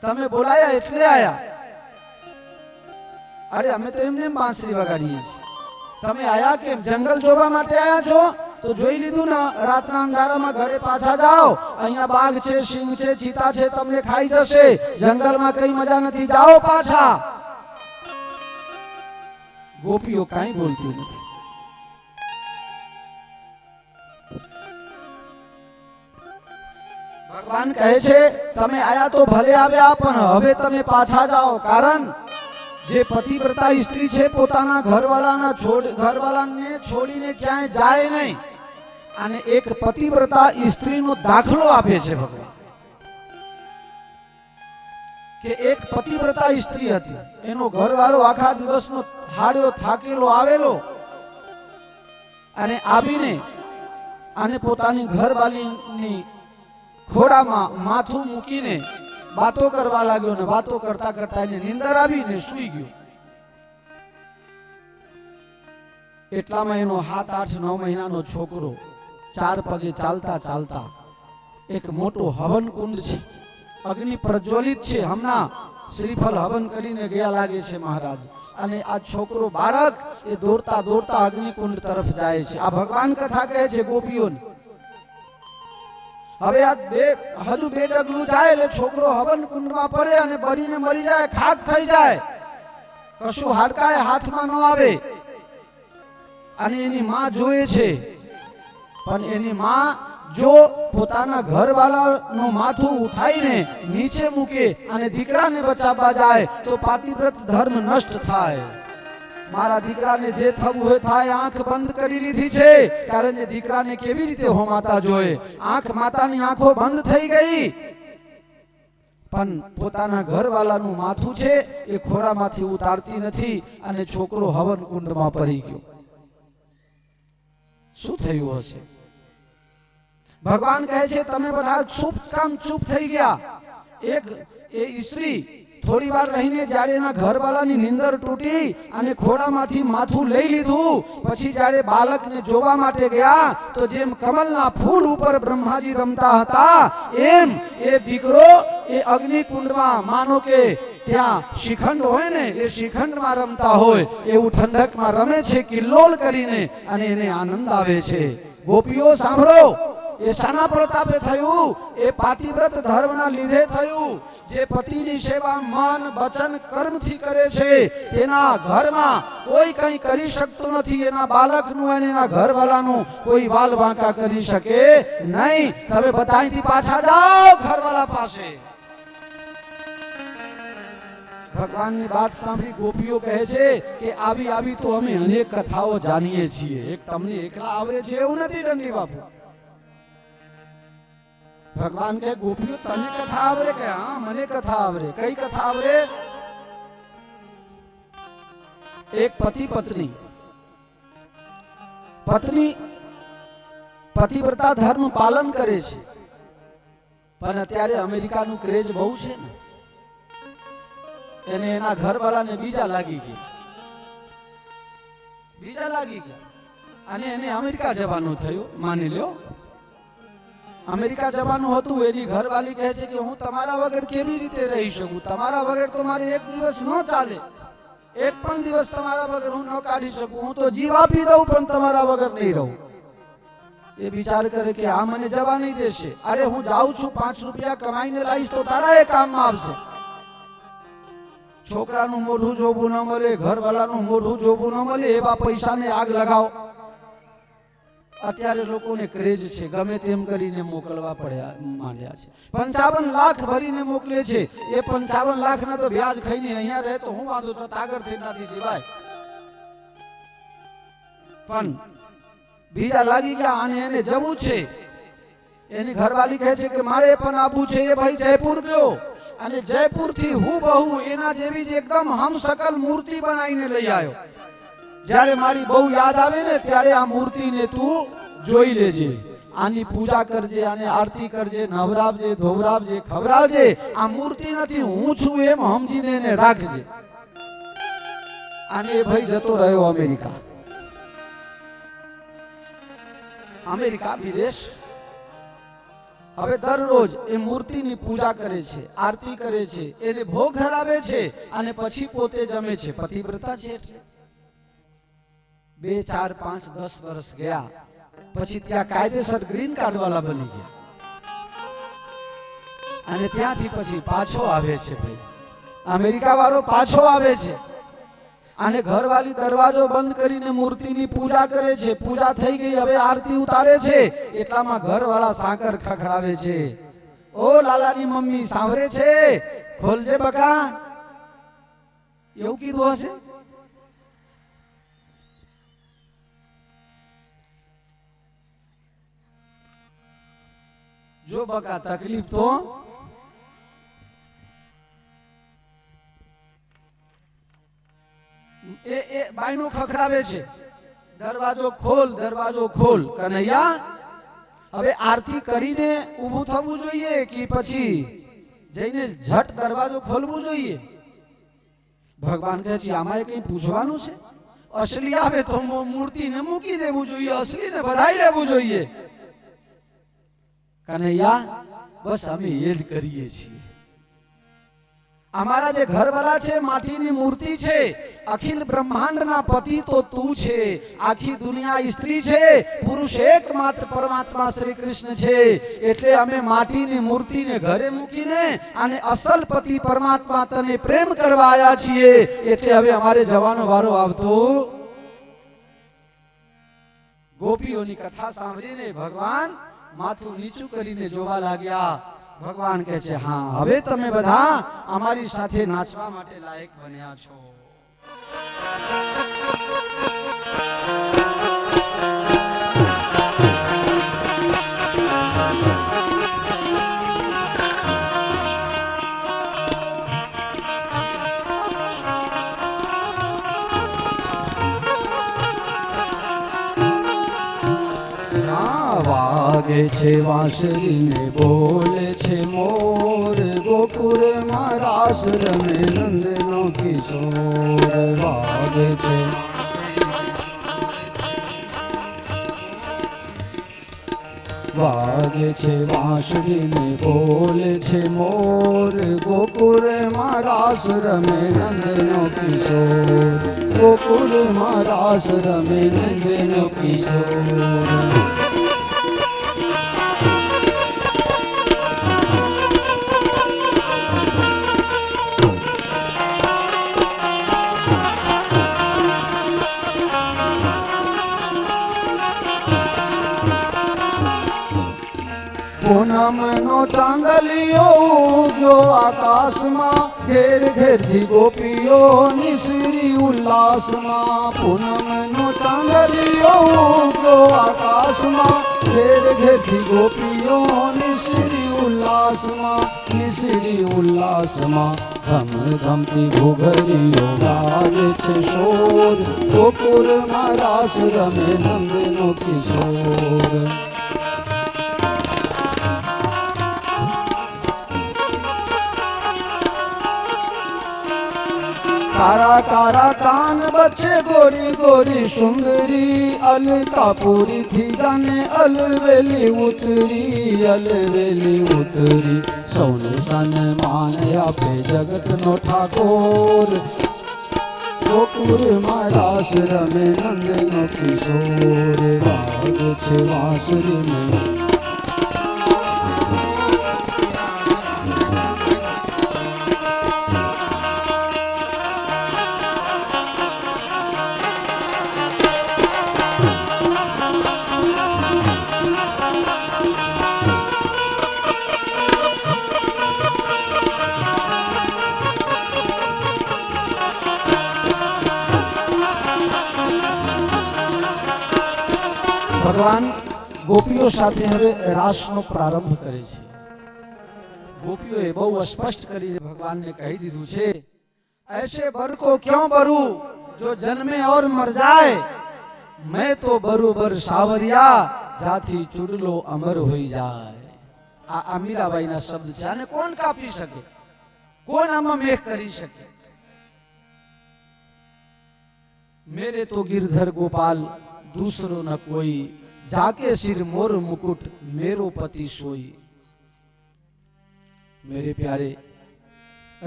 તમે બોલાયા એટલે આયા? અરે અમે તો એમને બાંસરી વગાડીએ છીએ. તમે આયા કેમ? જંગલ જોવા માટે આયા છો? તો જોઈ લીધું ને, રાતના અંધારામાં ઘરે પાછા જાઓ. અહીંયા બાઘ છે, સિંહ છે, ચીતા છે, તમને ખાઈ જશે. જંગલમાં કઈ મજા નથી, જાઓ પાછા. ગોપીઓ કાંઈ બોલતી નથી. ભગવાન કહે છે તમે આયા તો ભલે આવ્યા, પણ હવે તમે પાછા જાઓ. કારણ જે પતિવ્રતા સ્ત્રી છે પોતાના ઘરવાળાને છોડીને ક્યાંય જાય નહીં. અને એક પતિવ્રતા સ્ત્રીનો દાખલો આપે છે ભગવાન કે એક પતિવ્રતા સ્ત્રી હતી, એનો ઘરવાળો આખા દિવસનો હાડ્યો થાકેલો આવેલો અને આવીને અને પોતાની ઘરવાળીની ખોડામાં માથું મૂકીને વાતો કરવા લાગ્યો ને વાતો કરતા કરતા એને નીંદર આવીને સૂઈ ગયો. એટલામાં એનો 7, 8, 9 મહિનાનો છોકરો 4 પગે ચાલતા ચાલતા એક મોટો હવન કુંડ છે, અગ્નિ પ્રજ્વલિત છે, હમણાં શ્રીફળ હવન કરીને ગયા લાગે છે મહારાજ. અને આ છોકરો બાળક એ દોડતા દોડતા અગ્નિકુંડ તરફ જાય છે. આ ભગવાન કથા કહે છે ગોપીઓને. હવે આ હજુ 2 ડગલું જાય એટલે છોકરો હવન કુંડમાં પડે અને બળીને મરી જાય, ખાક થઈ જાય, કશું હાડકાએ હાથમાં ન આવે. અને એની માં જોયે છે, પણ એની માં જો પોતાના ઘરવાળાનું માથું ઉઠાઈને નીચે મૂકે અને દીકરાને બચાવવા જાય તો પાતિવ્રત ધર્મ નષ્ટ થાય. મારા દીકરાને જે થવું હોય થાય, આંખ બંધ કરી લીધી છે. કારણ કે દીકરાને કેવી રીતે હોમાતા જોઈએ, માતાની આંખો બંધ થઈ ગઈ. પણ પોતાના ઘરવાળાનું માથું છે એ ખોરામાંથી ઉતારતી નથી અને છોકરો હવન કુંડમાં પડી ગયો. શું થયું હશે? ભગવાન કહે છે તમે બધા ચૂપ થઈ ગયા. એ સ્ત્રી થોડી વાર રહીને જ્યારે એના ઘરવાળાની નીંદર તૂટી અને ખોડામાંથી માથું લઈ લીધું, પછી જ્યારે બાળકને જોવા માટે ગયા તો જેમ કમલના ફૂલ ઉપર બ્રહ્માજી રમતા હતા એમ એ દીકરો એ અગ્નિકુંડમાં માનો કે ત્યાં શિખંડ હોય ને એ શિખંડમાં રમતા હોય એવું ઠંડકમાં રમે છે કિલ્લોલ કરીને અને એને આનંદ આવે છે. ગોપીઓ સાંભળો, એ શાના પ્રતાપે થયું? એ પાતિવ્રત ધર્મના લીધે થયું. જે પતિની સેવા મન વચન કર્મથી કરે છે તેના ઘરમાં કોઈ કંઈ કરી શકતું નથી. એના બાળકનું અને એના ઘરવાળાનું કોઈ વાલ વાંકા કરી શકે નહીં. તમે બધા અહીંથી પાછા જાઓ ઘરવાળા પાસે. ભગવાનની વાત સાંભળી ગોપીઓ કહે છે કે આવી તો અમે અનેક કથાઓ જાણીએ છીએ, એક તમને એકલા આવડે છે એવું નથી દંડી બાપુ. ભગવાન કહે ગોપીઓ તને કથા આવડે? કે હા મને કથા આવડે. કઈ કથા આવડે? એક પતિ પત્ની પતિવ્રતા ધર્મ પાલન કરે છે, પણ અત્યારે અમેરિકાનું ક્રેઝ બહુ છે ને, એને એના ઘરવાળાને બીજા લાગી ગયા અને એને અમેરિકા જવાનું થયું. માની લ્યો અમેરિકા જવાનું હતું. એની ઘરવાળી કહે છે કે હું તમારા વગર કેવી રીતે રહી શકું? તમારા વગર તો મારે એક દિવસ ન ચાલે, એક પણ દિવસ તમારા વગર હું ન કાઢી શકું. હું તો જીવ આપી દઉં પણ તમારા વગર નહીં રહું. એ વિચાર કરે કે આ મને જવા નહીં દેશે. અરે હું જાઉં છું, 5 રૂપિયા કમાઈને લાવીશ તો તારા એ કામમાં આવશે. છોકરાનું મોઢું જોવું ન મળે, ઘરવાળાનું મોઢું જોવું ન મળે, એવા પૈસાને આગ લગાવો. અત્યારે લોકોને ક્રેઝ છે, ગમે તેમ કરીને મોકલવા પડ્યા માંડ્યા છે. 55 લાખ ભરીને મોકલે છે. એ 55 લાખના તો વ્યાજ ખાઈને અહીંયા રહે તો હું વાંધો છો, તાગડથી નથી જીવાય. પણ બીજા લાગી ગયા અને એને જવું છે. એની ઘરવાળી કહે છે કે મારે પણ આવવું છે. એ ભાઈ જયપુર ગયો અને જયપુર થી હું બહુ એના જેવી જ એકદમ હમશકલ મૂર્તિ બનાવીને લઈ આવ્યો. જ્યારે મારી બહુ યાદ આવે ને ત્યારે આ મૂર્તિને તું જોઈ લેજે, આની પૂજા કરજે, આને આરતી કરજે, નવરાવજે, ધોવરાવજે, ખવડાવજે. આ મૂર્તિ નથી, હું છું એમ સમજીને એને રાખજે. અને એ ભાઈ જતો રહ્યો અમેરિકા. અમેરિકા વિદેશ. હવે દરરોજ એ મૂર્તિની પૂજા કરે છે, આરતી કરે છે, એને ભોગ ધરાવે છે અને પછી પોતે જમે છે. પતિવ્રતા છે એટલે 2, 4, 5, 10 વર્ષ ગયા પછી ત્યાં કાયદેસર ગ્રીન કાર્ડ વાળા બની ગયા અને ત્યાંથી પછી પાછો આવે છે. ભાઈ અમેરિકા વાળો પાછો આવે છે અને ઘરવાળી દરવાજો બંધ કરીને મૂર્તિની પૂજા કરે છે. પૂજા થઈ ગઈ, હવે આરતી ઉતારે છે. એટલામાં ઘરવાળા સાકર ખખડાવે છે. ઓ લાલાની મમ્મી સાંભળે છે, ખોલજે બકા. એવું કીધું હશે. જો બકા તકલીફ તો એ બાયનું ખખડાવે છે, દરવાજો ખોલ, દરવાજો ખોલ. કનૈયા હવે આરતી કરીને ઊભું થવું જોઈએ કે પછી જઈને ઝટ દરવાજો ખોલવું જોઈએ? ભગવાન કહે છે આમાં કઈ પૂછવાનું છે? અસલી આવે તો મૂર્તિને મૂકી દેવું જોઈએ, અસલીને વધાઈ લેવું જોઈએ. કનૈયા બસ અમે એ જ કરીએ છીએ. અમારા જે ઘરવાળા છે માટીની મૂર્તિ છે. અખિલ બ્રહ્માંડના પતિ તો તું છે, આખી દુનિયા સ્ત્રી છે, પુરુષ એકમાત્ર પરમાત્મા શ્રી કૃષ્ણ છે. એટલે અમે માટીની મૂર્તિને ઘરે મૂકીને અને અસલ પતિ પરમાત્મા તને પ્રેમ કરવા આવ્યા છીએ. એટલે હવે અમારે જવાનો વારો આવતો. ગોપીઓની કથા સાંભળીને ભગવાન માથું નીચું કરીને જોવા લાગ્યા. ભગવાન કહે છે હા, હવે તમે બધા અમારી સાથે નાચવા માટે લાયક બન્યા છો. વાગે છે વાંસળીને બોલે છે મોર, ગોકુળમાં રાસ રમે નંદનો કિશોર. વાગે છે વાગે છે વાંસળીને બોલે છે મોર, ગોકુળમાં રાસ રમે નંદનો કિશોર. ગોકુળમાં રાસ રમે નંદનો કિશોર. પૂનમનો ચાંદલિયો ઉગ્યો આકાશમાં, ઘેર ઘેરથી ગોપીઓ નિસરી ઉલ્લાસમાં. પૂનમનો ચાંદલિયો ઉગ્યો આકાશમાં, ઘેર ઘેરથી ગોપીઓ નિસરી ઉલ્લાસમાં. નિસરી ઉલ્લાસમાં ધમધમતી ઘૂઘરીઓ વાગે છે શોર, ગોકુળમાં રાસ રમે નંદનો કિશોર. कारा कारा कान बच्चे गोरी गोरी सुंदरी, अलकापुरी थी जाने अलवेली उतरी, अलवेली उतरी. सौने सन्मान आपे जगत नो ठाकोर, गोकुळમાં રાસ રમે નંદનો કિશોર. વાગે છે વાંસળીને ભગવાન ગોપીઓ સાથે હવે રાસનો પ્રારંભ કરે છે. ગોપીઓએ બહુ સ્પષ્ટ કરીને ભગવાનને કહી દીધું છે, ऐसे बर को क्यों बरू जो जन्मे और मर जाए, मैं तो बरूबर सावरिया जाथी चुडलो अमर होई जाए. આ મીરાબાઈના શબ્દ છે. આને કોણ કાપી શકે? કોણ આમાં મેઘ કરી શકે? मेरे तो गिरधर गोपाल दूसरो न कोई, जाके सिर मोर मुकुट मेरो पति सोई. मेरे प्यारे,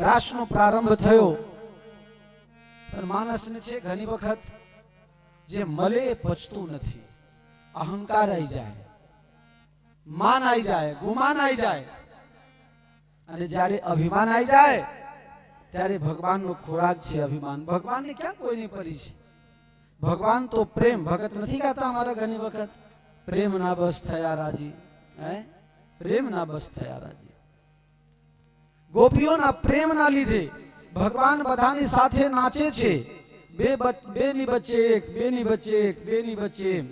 રાસનો પ્રારંભ થયો પણ માણસને છે ઘણી વખત જે મળે પચતું નથી. અહંકાર આવી જાય, માન આવી જાય, ગુમાન આવી જાય, અને જ્યારે અભિમાન આવી જાય ત્યારે ભગવાનનો ખોરાક છે અભિમાન. ભગવાનને ક્યાં કોઈની પરી છે? ભગવાન તો પ્રેમ. ભગત નથી ગાતા અમારા ઘણી વખત, પ્રેમ ના બસ થયા રાજી, હે પ્રેમ ના બસ થયા રાજી. ગોપીઓના પ્રેમના લીધે ભગવાન બધાની સાથે નાચે છે. બેની વચ્ચે એક, બેની વચ્ચે એક, બેની વચ્ચે એમ.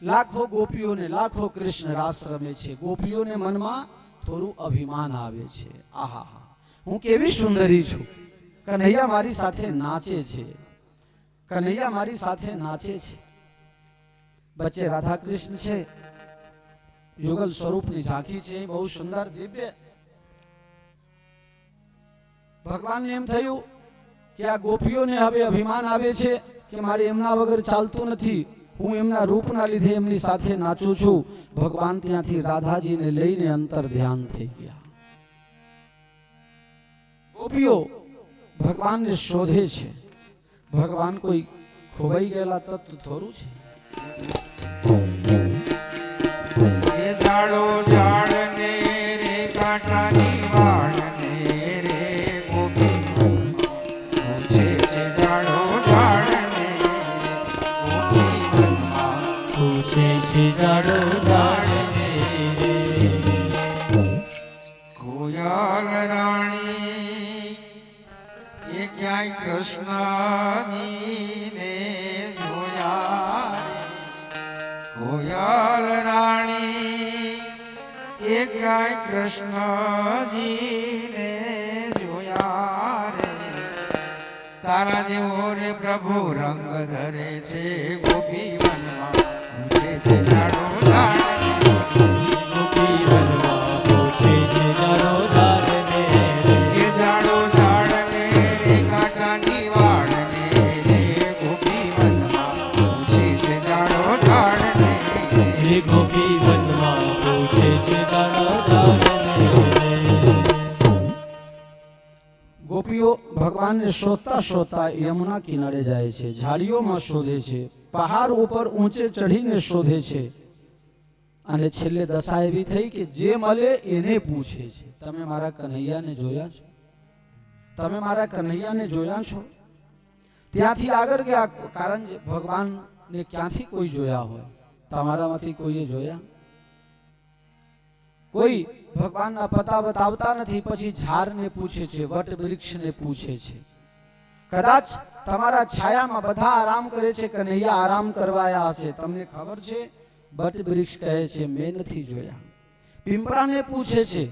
લાખો ગોપીઓને, લાખો કૃષ્ણ રાસ રમે છે. ગોપીઓને મનમાં થોડું અભિમાન આવે છે. આહા, હું કેવી સુંદરી છું, કન્હૈયા મારી સાથે નાચે છે, કન્હૈયા મારી સાથે નાચે છે. વચ્ચે રાધા કૃષ્ણ છે, યુગલ સ્વરૂપની ઝાંખી છે, બહુ સુંદર દિવ્ય. ભગવાનને એમ થયું કે આ ગોપીઓને હવે અભિમાન આવે છે કે મારે એમના વગર ચાલતું નથી, હું એમના રૂપના લીધે એમની સાથે નાચું છું. ભગવાન ત્યાંથી રાધાજીને લઈને અંતર ધ્યાન થઈ ગયા. ગોપીઓ ભગવાનને શોધે છે. ભગવાન કોઈ ખોવાઈ ગયેલા તત્વ થોડું છે. જાડો ઝાડને રે કાંટાની વાળને રે ગોપી પૂછે છે. જાડો ઝાડને ગોપી મનમાં પૂછે છે. જાડો ઝાડને રે કોયલ રાણી એ ક્યાંય કૃષ્ણજીને જોયા. કોયલ રાણી એ ક્યાંય કૃષ્ણજીને જોયા રે. તારા જેવો રે પ્રભુ રંગ ધરે છે ગોપી વનમાં પૂછે છે. જાડો ઝાડ ગોપી વનમાં પૂછે છે. જાડો ઝાડ ને એ જાડો ઝાડ ને રે કાંટાની વાળ ને રે ગોપી વનમાં પૂછે છે. જાડો ઝાડ ને ગોપી વનમાં પૂછે છે. જાડો ઝાડ ને. ગોપીઓ ભગવાનને શોધતા શોધતા યમુના કિનારે જાય છે, ઝાડીઓમાં શોધે છે, પહાડ ઉપર ઊંચે ચઢીને શોધે છે, અને છેલ્લે દશા એવી થઈ કે જે મળે એને પૂછે છે, તમે મારા કન્હૈયાને જોયા છો? તમે મારા કન્હૈયાને જોયા છો? ત્યાંથી આગળ ગયા, કારણ કે ભગવાનને ક્યાંથી કોઈ જોયા હોય? તમારામાંથી કોઈએ જોયા? કોઈ ભગવાનના પતા બતાવતા નથી. પછી ઝાડને પૂછે છે, વટ વૃક્ષને પૂછે છે. કદાચ તમારા છાયામાં બધા આરામ કરે છે, કન્હૈયા આરામ કરવાયા હશે. તમને ખબર છે? વટ વૃક્ષ કહે છે મેં નથી જોયા. પીંપળાને પૂછે છે,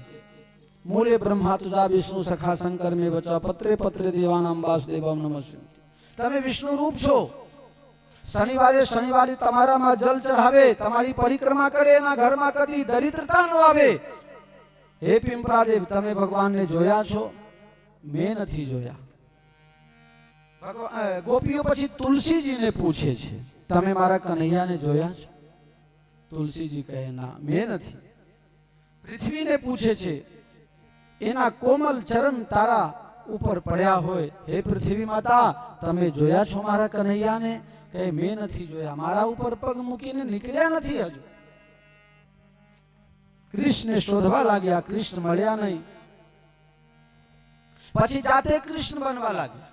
મૂલે બ્રહ્મા તુજા વિષ્ણુ સખા શંકર મે વચા પત્રે પત્રે દેવાનામ વાસુદેવમ નમસ્તે. તમે વિષ્ણુ રૂપ છો. શનિવારે તમારામાં જલ ચઢાવે, તમારી પરિક્રમા કરે, એના ઘરમાં કદી દરિદ્રતા ન આવે. હે પિંપરાદેવ, તમે ભગવાનને જોયા છો? મેં નથી જોયા. ગોપીઓ પછી તુલસીજીને પૂછે છે, તમે મારા કન્હૈયાને જોયા છો? તુલસીજી કહે ના, મેં નથી. પૃથ્વીને પૂછે છે, એના કોમલ ચરણ તારા ઉપર પડ્યા હોય, હે પૃથ્વી માતા, તમે જોયા છો મારા કન્હૈયાને? કહે મેં નથી જોયા, મારા ઉપર પગ મૂકીને નીકળ્યા નથી હજુ. કૃષ્ણને શોધવા લાગ્યા, કૃષ્ણ મળ્યા નહીં. પછી જાતે કૃષ્ણ બનવા લાગ્યા.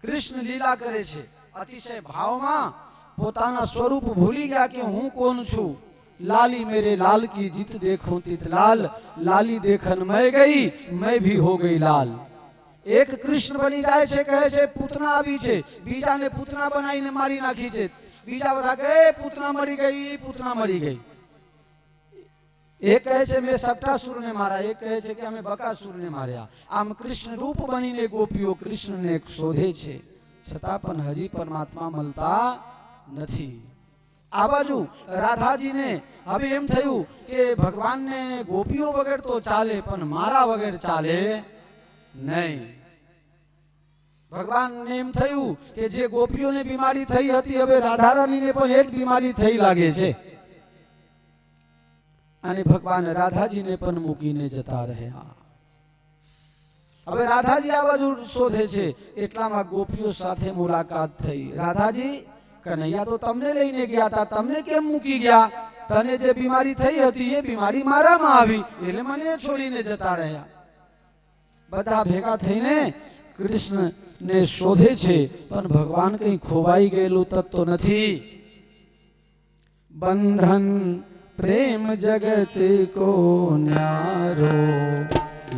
કૃષ્ણ લીલા કરે છે, અતિશય ભાવમાં પોતાના સ્વરૂપ ભૂલી ગયા કે હું કોણ છું. लाली मेरे लाल की जीत देखूं तित लाल, लाली देखन मैं गई मैं भी हो गई लाल. એક કૃષ્ણ બની જાય છે, કહે છે પૂતના આવી છે, બીજાને પૂતના બનાવીને મારી નાખી છે. બીજા બધા કહે પૂતના મળી ગઈ, પૂતના મળી ગઈ. એ કહે છે મેં સપ્તાસુરને માર્યા, એ કહે છે કે અમે બકાસુરને માર્યા. આમ કૃષ્ણ રૂપ બનીને ગોપીઓ કૃષ્ણને શોધે છે, છતાં પણ હજી પરમાત્મા મળતા નથી. આ બાજુ રાધાજીને હવે એમ થયું કે ભગવાનને ગોપીઓ વગર તો ચાલે, પણ મારા વગર ચાલે નહીં. ભગવાનને એમ થયું કે જે ગોપીઓને બીમારી થઈ હતી, હવે રાધારાણીને પણ એ જ બીમારી થઈ લાગે છે. અને ભગવાન રાધાજીને પણ મૂકીને જતા રહ્યા. હવે રાધાજી આ બાજુ શોધે છે, એટલામાં ગોપીઓ સાથે મુલાકાત થઈ. રાધાજી, કનૈયા તો તમને લઈને ગયા હતા, તમને કેમ મૂકી ગયા? તને જે બીમારી થઈ હતી એ બીમારી મારામાં આવી, એટલે મને છોડીને જતા રહ્યા. બધા ભેગા થઈને કૃષ્ણને શોધે છે, પણ ભગવાન કઈ ખોવાઈ ગયેલું તત્વ નથી. બંધન પ્રેમ જગત કો ન્યારો,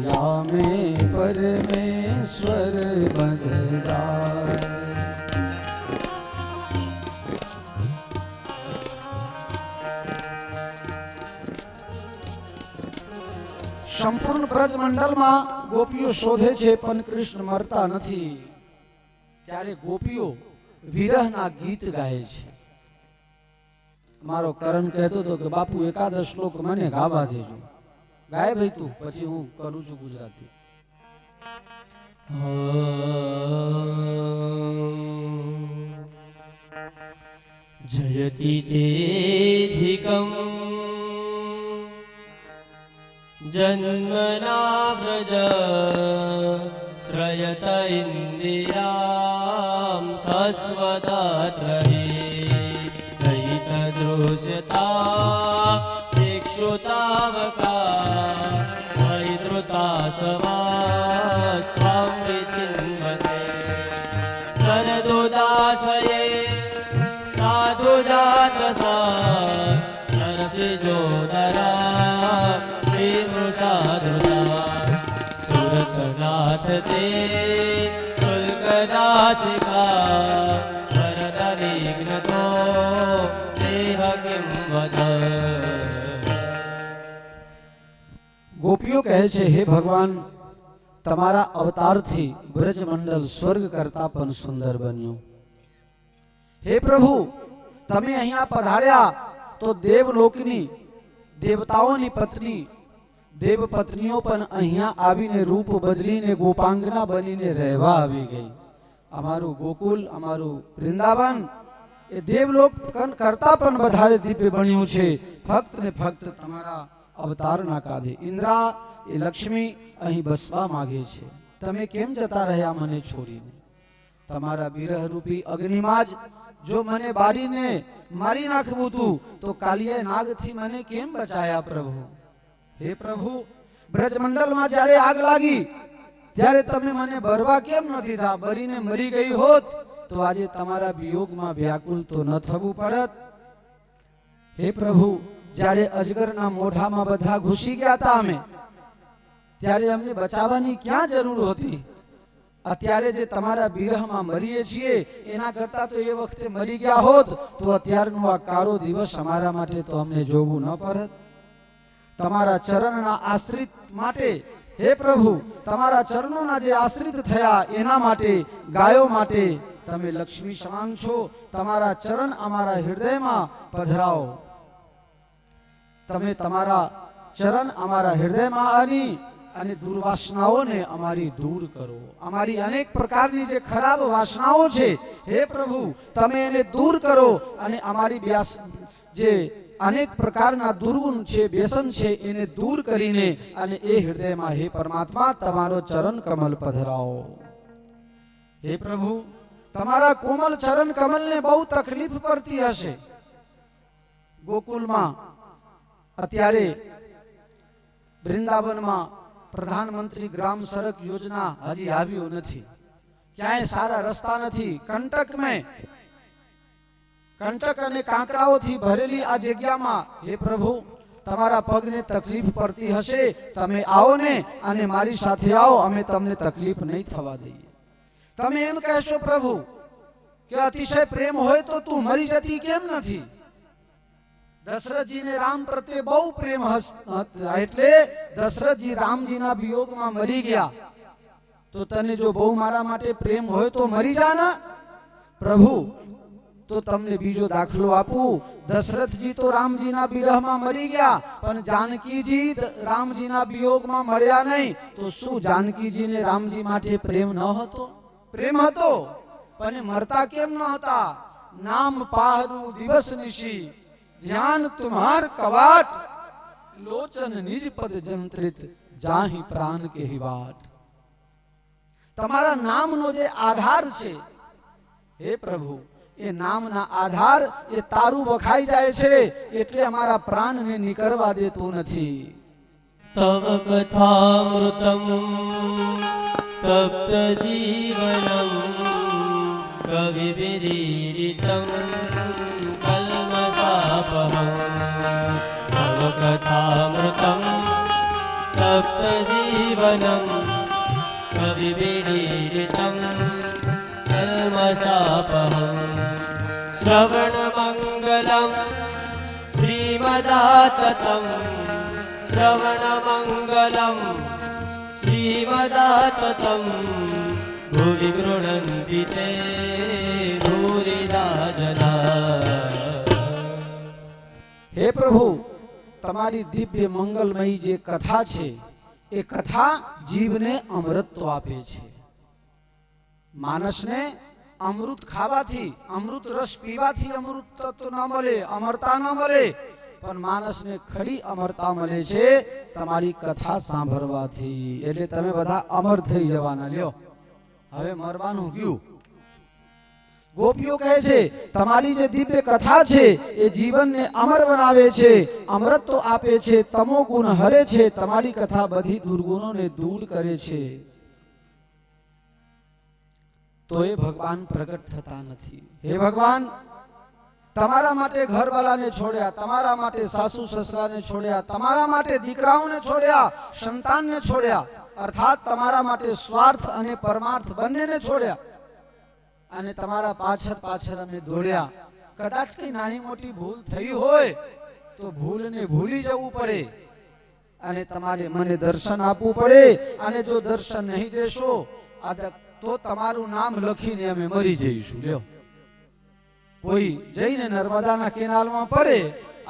લામે પરમેશ્વર બંધદાર. સંપૂર્ણ બ્રજમંડળમાં ગોપીઓ શોધે છે, પણ કૃષ્ણ મરતા નથી. ત્યારે ગોપીઓ વિરહના ગીત ગાય છે. મારો કરણ કહેતો હતો કે બાપુ એકાદ શ્લોક મને ગાવા દેજો. ગાય ભાઈ તું, પછી હું કરું છું ગુજરાતી. જયતિ તેધિકમ જન્મના વ્રજ શ્રયત ઇન્દિરામ સસ્વદાત્રહી દૃશ્યતા ઇક્ષુતાવકા વૈદ્રુતા સવાસ્ત્વં વિચિન્વતે સરદુદાસયે સાધુજાતસા નરસિંહોદરા શ્રીવૃષાદૃશા સુરતનાથ તે શુલ્કદાસિકા વરદવિઘ્નતો દેહ કિં વદ. ગોપીઓ કહે છે, હે ભગવાન, તમારા અવતારથી બ્રજમંડળ સ્વર્ગ કરતા પણ સુંદર બન્યું. હે પ્રભુ, તમે અહીંયા પધાર્યા તો દેવલોકની દેવતાઓની પત્ની દેવપત્નીઓ પણ અહીંયા આવીને રૂપ બદલીને ગોપાંગના બનીને રહેવા આવી ગઈ. અમારું ગોકુલ, અમારું વૃંદાવન એ દેવલોક કરતા પણ વધારે દિવ્ય બન્યું છે, ફક્ત ને ફક્ત તમારા અવતારના કારણે. ઇન્દ્રા એ લક્ષ્મી અહીં બસવા માંગે છે. તમે કેમ જતા રહ્યા મને છોડીને? તમારા વિરહ રૂપી અગ્નિમાં જ જો મને બારીને મારી નાખવું હતું, તો કાલિયા નાગથી મને કેમ બચાયા પ્રભુ? હે પ્રભુ, બ્રજમંડળમાં જ્યારે આગ લાગી ત્યારે તમે મને બરવા કેમ ન દીધા? બરીને મરી ગઈ હોત તો આજે તમારા વિયોગમાં વ્યાકુલ તો ન થવું પડત. હે પ્રભુ, જ્યારે અજગરના મોઢામાં બધા ઘૂસી ગયા હતા અમે, ત્યારે અમને બચાવવાની ક્યાં જરૂર હતી? અત્યારે જે તમારા વિરહમાં મરીએ છીએ એના કરતા તો એ વખતે મરી ગયા હોત તો અત્યારનો આ કારો દિવસ અમારા માટે તો અમને જોવું ન પડત. તમારા ચરણના આશ્રિત માટે હે પ્રભુ, તમારા ચરણોના જે આશ્રિત થયા એના માટે, ગાયો માટે તમે લક્ષ્મી સમાન છો. તમારા ચરણ અમારા હૃદયમાં પધરાવો. તમે તમારા ચરણ અમારા હૃદયમાં આની અને દુર્વાસનાઓને અમારી દૂર કરો. અમારી અનેક પ્રકારની જે ખરાબ વાસનાઓ છે હે પ્રભુ, તમે એને દૂર કરો અને અમારી જે અનેક પ્રકારના દુર્ગુણ છે, વ્યસન છે, એને દૂર કરીને અને એ હૃદયમાં હે પરમાત્મા તમારો ચરણ કમલ પધરાવો. હે પ્રભુ, તમારા કોમલ ચરણ કમલને બહુ તકલીફ પડતી હશે. ગોકુલમાં અત્યારે વૃંદાવનમાં પ્રધાનમંત્રી ગ્રામ સડક યોજના હજી આવ્યો નથી. ક્યાંય સારા રસ્તા નથી. કંટક અને કાંકરાઓથી ભરેલી આ જગ્યામાં હે પ્રભુ, તમારા પગને તકલીફ પડતી હશે, તમે આવો ને અને મારી સાથે આવો, અમે તમને તકલીફ નહીં થવા દઈએ. તમે એમ કહેશો પ્રભુ કે અતિશય પ્રેમ હોય તો તું મરી જતી કેમ નથી? દશરથજીને રામ પ્રત્યે બહુ પ્રેમ એટલે દશરથજી રામજીના વિયોગમાં મરી ગયા. તો તને જો બહુ મારા માટે પ્રેમ હોય તો મરી જા ને પ્રભુ. તો તમને બીજો દાખલો આપું. દશરથજી તો રામજીના વિરહમાં મરી ગયા, પણ જાનકીજી રામજીના વિયોગમાં મળ્યા નહીં. તો શું જાનકીજીને રામજી માટે પ્રેમ ન હતો? પ્રેમ હતો, પણ મરતા કેમ ન હતા? નામ પાહરું દિવસ નિશી, ધ્યાન તુમ્હાર કવાટ, લોચન નિજ પદ જંત્રિત, જાહી પ્રાણ કેહી વાટ. તમારા નામનો જે આધાર છે હે પ્રભુ, એ નામના આધાર એ તારું વખાઈ જાય છે, એટલે અમારા પ્રાણને નીકળવા દેતું નથી. તવ કથામૃતમ તપ્ત જીવનમ કવિ વિરીડિતમ કલ્મષાપહં. તવ કથામૃતમ તપ્ત જીવનમ કવિ વિરીડિતમ કલ્મષાપહં. શ્રવણ મંગલમ શ્રીમદાતતમ, શ્રવણ મંગલમ શ્રીમદાતતમ, ભુવિ ગૃણન્તિ તે ભૂરિદા જના. હે પ્રભુ, તમારી દિવ્ય મંગલમયી જે કથા છે એ કથા જીવને અમૃતત્વ આપે છે. માણસને અમૃત ખાવાથી, અમૃત રસ પીવાથી અમૃત તત્વ ન મળે, અમરતા ન મળે, પણ માણસને ખરી અમરતા મળે છે તમારી કથા સાંભળવાથી. એટલે તમે બધા અમર થઈ જવાના. લ્યો, હવે મરવાનું ગયું. ગોપીઓ કહે છે તમારી જે દિવ્ય કથા છે એ જીવનને અમર બનાવે છે, અમૃતત્વ આપે છે, તમો ગુણ હરે છે. તમારી કથા બધી દુર્ગુણોને દૂર કરે છે. તો એ ભગવાન પ્રગટ થતા નથી. હે ભગવાન, તમારા માટે ઘરવાળાને છોડ્યા, તમારા માટે સાસુ સસરાને છોડ્યા, તમારા માટે દીકરાઓને છોડ્યા, સંતાનને છોડ્યા, અર્થાત તમારા માટે સ્વાર્થ અને પરમાર્થ બંનેને છોડ્યા, અને તમારા પાછળ પાછળ અમે દોડ્યા. કદાચ કઈ નાની મોટી ભૂલ થઈ હોય તો ભૂલને ભૂલી જવું પડે અને તમારે મને દર્શન આપવું પડે. અને જો દર્શન નહીં દેશો તો તમારું નામ લખીને અમે મરી જઈશું. લ્યો, કોઈ જઈને નર્મદાના કેનાલમાં પડે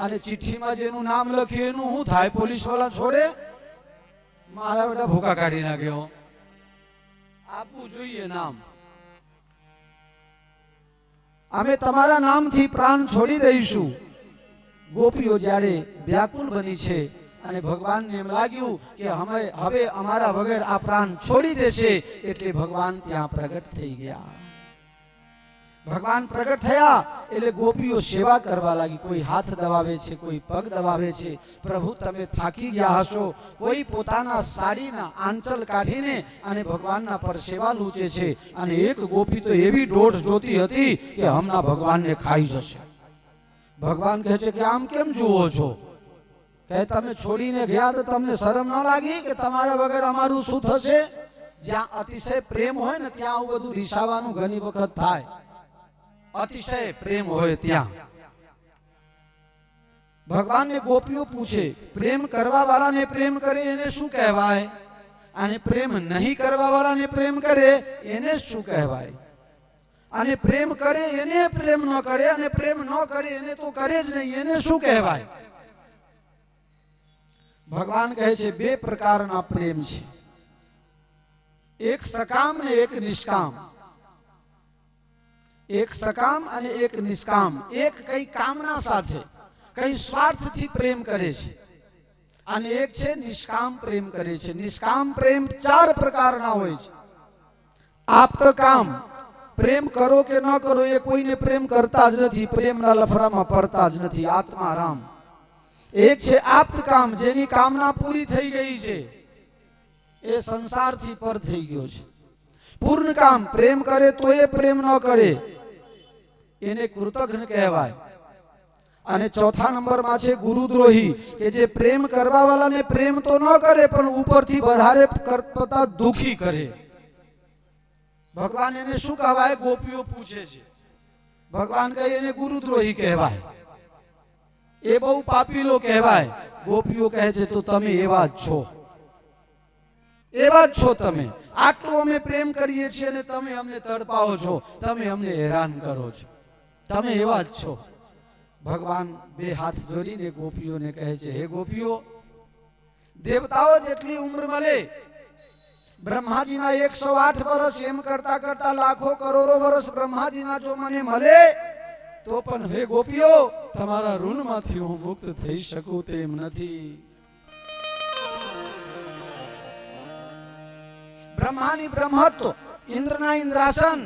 અને ચિઠ્ઠીમાં જેનું નામ લખ્યું એનું શું થાય? પોલીસ વાળા છોડે? મારા બેટા ભૂકા કાઢી નાખ્યો. આપવું જોઈએ નામ. અમે તમારા નામથી પ્રાણ છોડી દઈશું. ગોપીઓ જ્યારે વ્યાકુલ બની છે અને ભગવાનને એમ લાગ્યું કે હવે અમારા વગર આ પ્રાણ છોડી દેશે, એટલે ભગવાન ત્યાં પ્રગટ થઈ ગયા. ભગવાન પ્રગટ થયા એટલે ગોપીઓ સેવા કરવા લાગી. કોઈ હાથ દબાવે છે, કોઈ પગ દબાવે છે. પ્રભુ તમે થાકી ગયા હશો. કોઈ પોતાના સાડીના આંચલ કાઢીને અને ભગવાનના પર સેવા લૂચે છે. અને એક ગોપી તો એવી દોઢ જોતી હતી કે હમણાં ભગવાનને ખાઈ જશે. ભગવાન કહે છે કે આમ કેમ જુઓ છો? કે તમે છોડીને ગયા તો તમને શરમ ન લાગી કે તમારા વગર અમારું શું થશે? જ્યાં અતિશય પ્રેમ હોય ને ત્યાં આવું બધું રીસાવાનું ઘણી વખત થાય. અતિશય પ્રેમ હોય ત્યાં. ભગવાનને ગોપીઓ પૂછે, પ્રેમ કરવા વાળાને પ્રેમ કરે એને શું કહેવાય? અને પ્રેમ નહીં કરવા વાળાને પ્રેમ કરે એને શું કહેવાય? અને પ્રેમ કરે એને પ્રેમ ન કરે, અને પ્રેમ ન કરે એને તો કરે જ નહીં, એને શું કહેવાય? ભગવાન કહે છે બે પ્રકારના પ્રેમ છે, એક સકામ ને એક નિષ્કામ. એક સકામ અને એક નિષ્કામ. એક કઈ કામના સાથે, કઈ સ્વાર્થથી પ્રેમ કરે છે, અને એક છે નિષ્કામ પ્રેમ કરે છે. નિષ્કામ પ્રેમ ચાર પ્રકારના હોય છે. આપ્તકામ, પ્રેમ કરો કે ન કરો એ કોઈને પ્રેમ કરતા જ નથી, પ્રેમના લફડામાં પડતા જ નથી, આત્મારામ. એક છે આપ્તકામ, જેની કામના પૂરી થઈ ગઈ છે, એ સંસારથી પર થઈ ગયો છે. પૂર્ણ કામ, પ્રેમ કરે તો એ પ્રેમ ન કરે એને કૃતજ્ઞ કહેવાય. અને ચોથા નંબરમાં છે ગુરુદ્રોહી, કે જે પ્રેમ કરવા વાળાને પ્રેમ તો ન કરે પણ ઉપરથી વધારે કરતા દુખી કરે. ભગવાન એને શું કહેવાય? ગોપીઓ પૂછે છે. ભગવાન કહે એને ગુરુદ્રોહી કહેવાય, એ બહુ પાપીલો કહેવાય. ગોપીઓ કહે છે તો તમે એવા જ છો, એવા જ છો તમે. આટલું અમે પ્રેમ કરીએ છીએ અને તમે અમને તડપાવો છો, તમે અમને હેરાન કરો છો, તમે એવા જ છો. ભગવાન બે હાથ જોડીને ગોપીઓને કહે છે, હે ગોપીઓ, દેવતાઓ જેટલી ઉંમર મળે, બ્રહ્માજીના 108 વર્ષ, એમ કરતા કરતા લાખો કરોડો વર્ષ બ્રહ્માજીના જો મને મળે તો પણ હે ગોપીઓ, તમારા ઋણમાંથી હું મુક્ત થઈ શકું તેમ નથી. બ્રહ્માની બ્રહ્મત્વ, ઇન્દ્રના ઇન્દ્રાસન,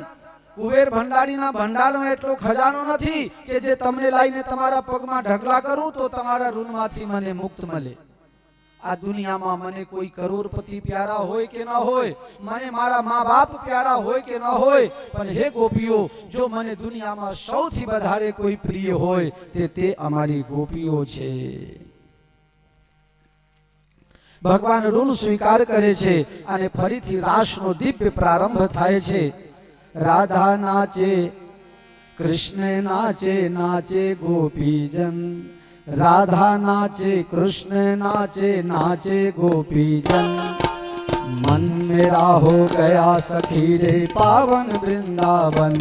કુબેર ભંડારીના ભંડારમાં એટલો ખજાનો નથી કે જે તમને લઈને તમારા પગમાં ઢગલા કરું તો તમારા ઋણમાંથી મને મુક્ત મળે. આ દુનિયામાં મને કોઈ કરોડપતિ પ્યારા હોય કે ન હોય, મને મારા મા બાપ પ્યારા હોય કે ન હોય, પણ હે ગોપીઓ, જો મને દુનિયામાં સૌથી વધારે કોઈ પ્રિય હોય તે અમારી ગોપીઓ છે. ભગવાન ઋણ સ્વીકાર કરે છે અને ફરીથી રાસનો દિવ્ય પ્રારંભ થાય છે. રાધા નાચે, કૃષ્ણ નાચે, નાચે ગોપીજન. राधा नाचे, कृष्ण नाचे, नाचे गोपीजन. मन मेरा हो गया सखी रे पावन वृंदावन.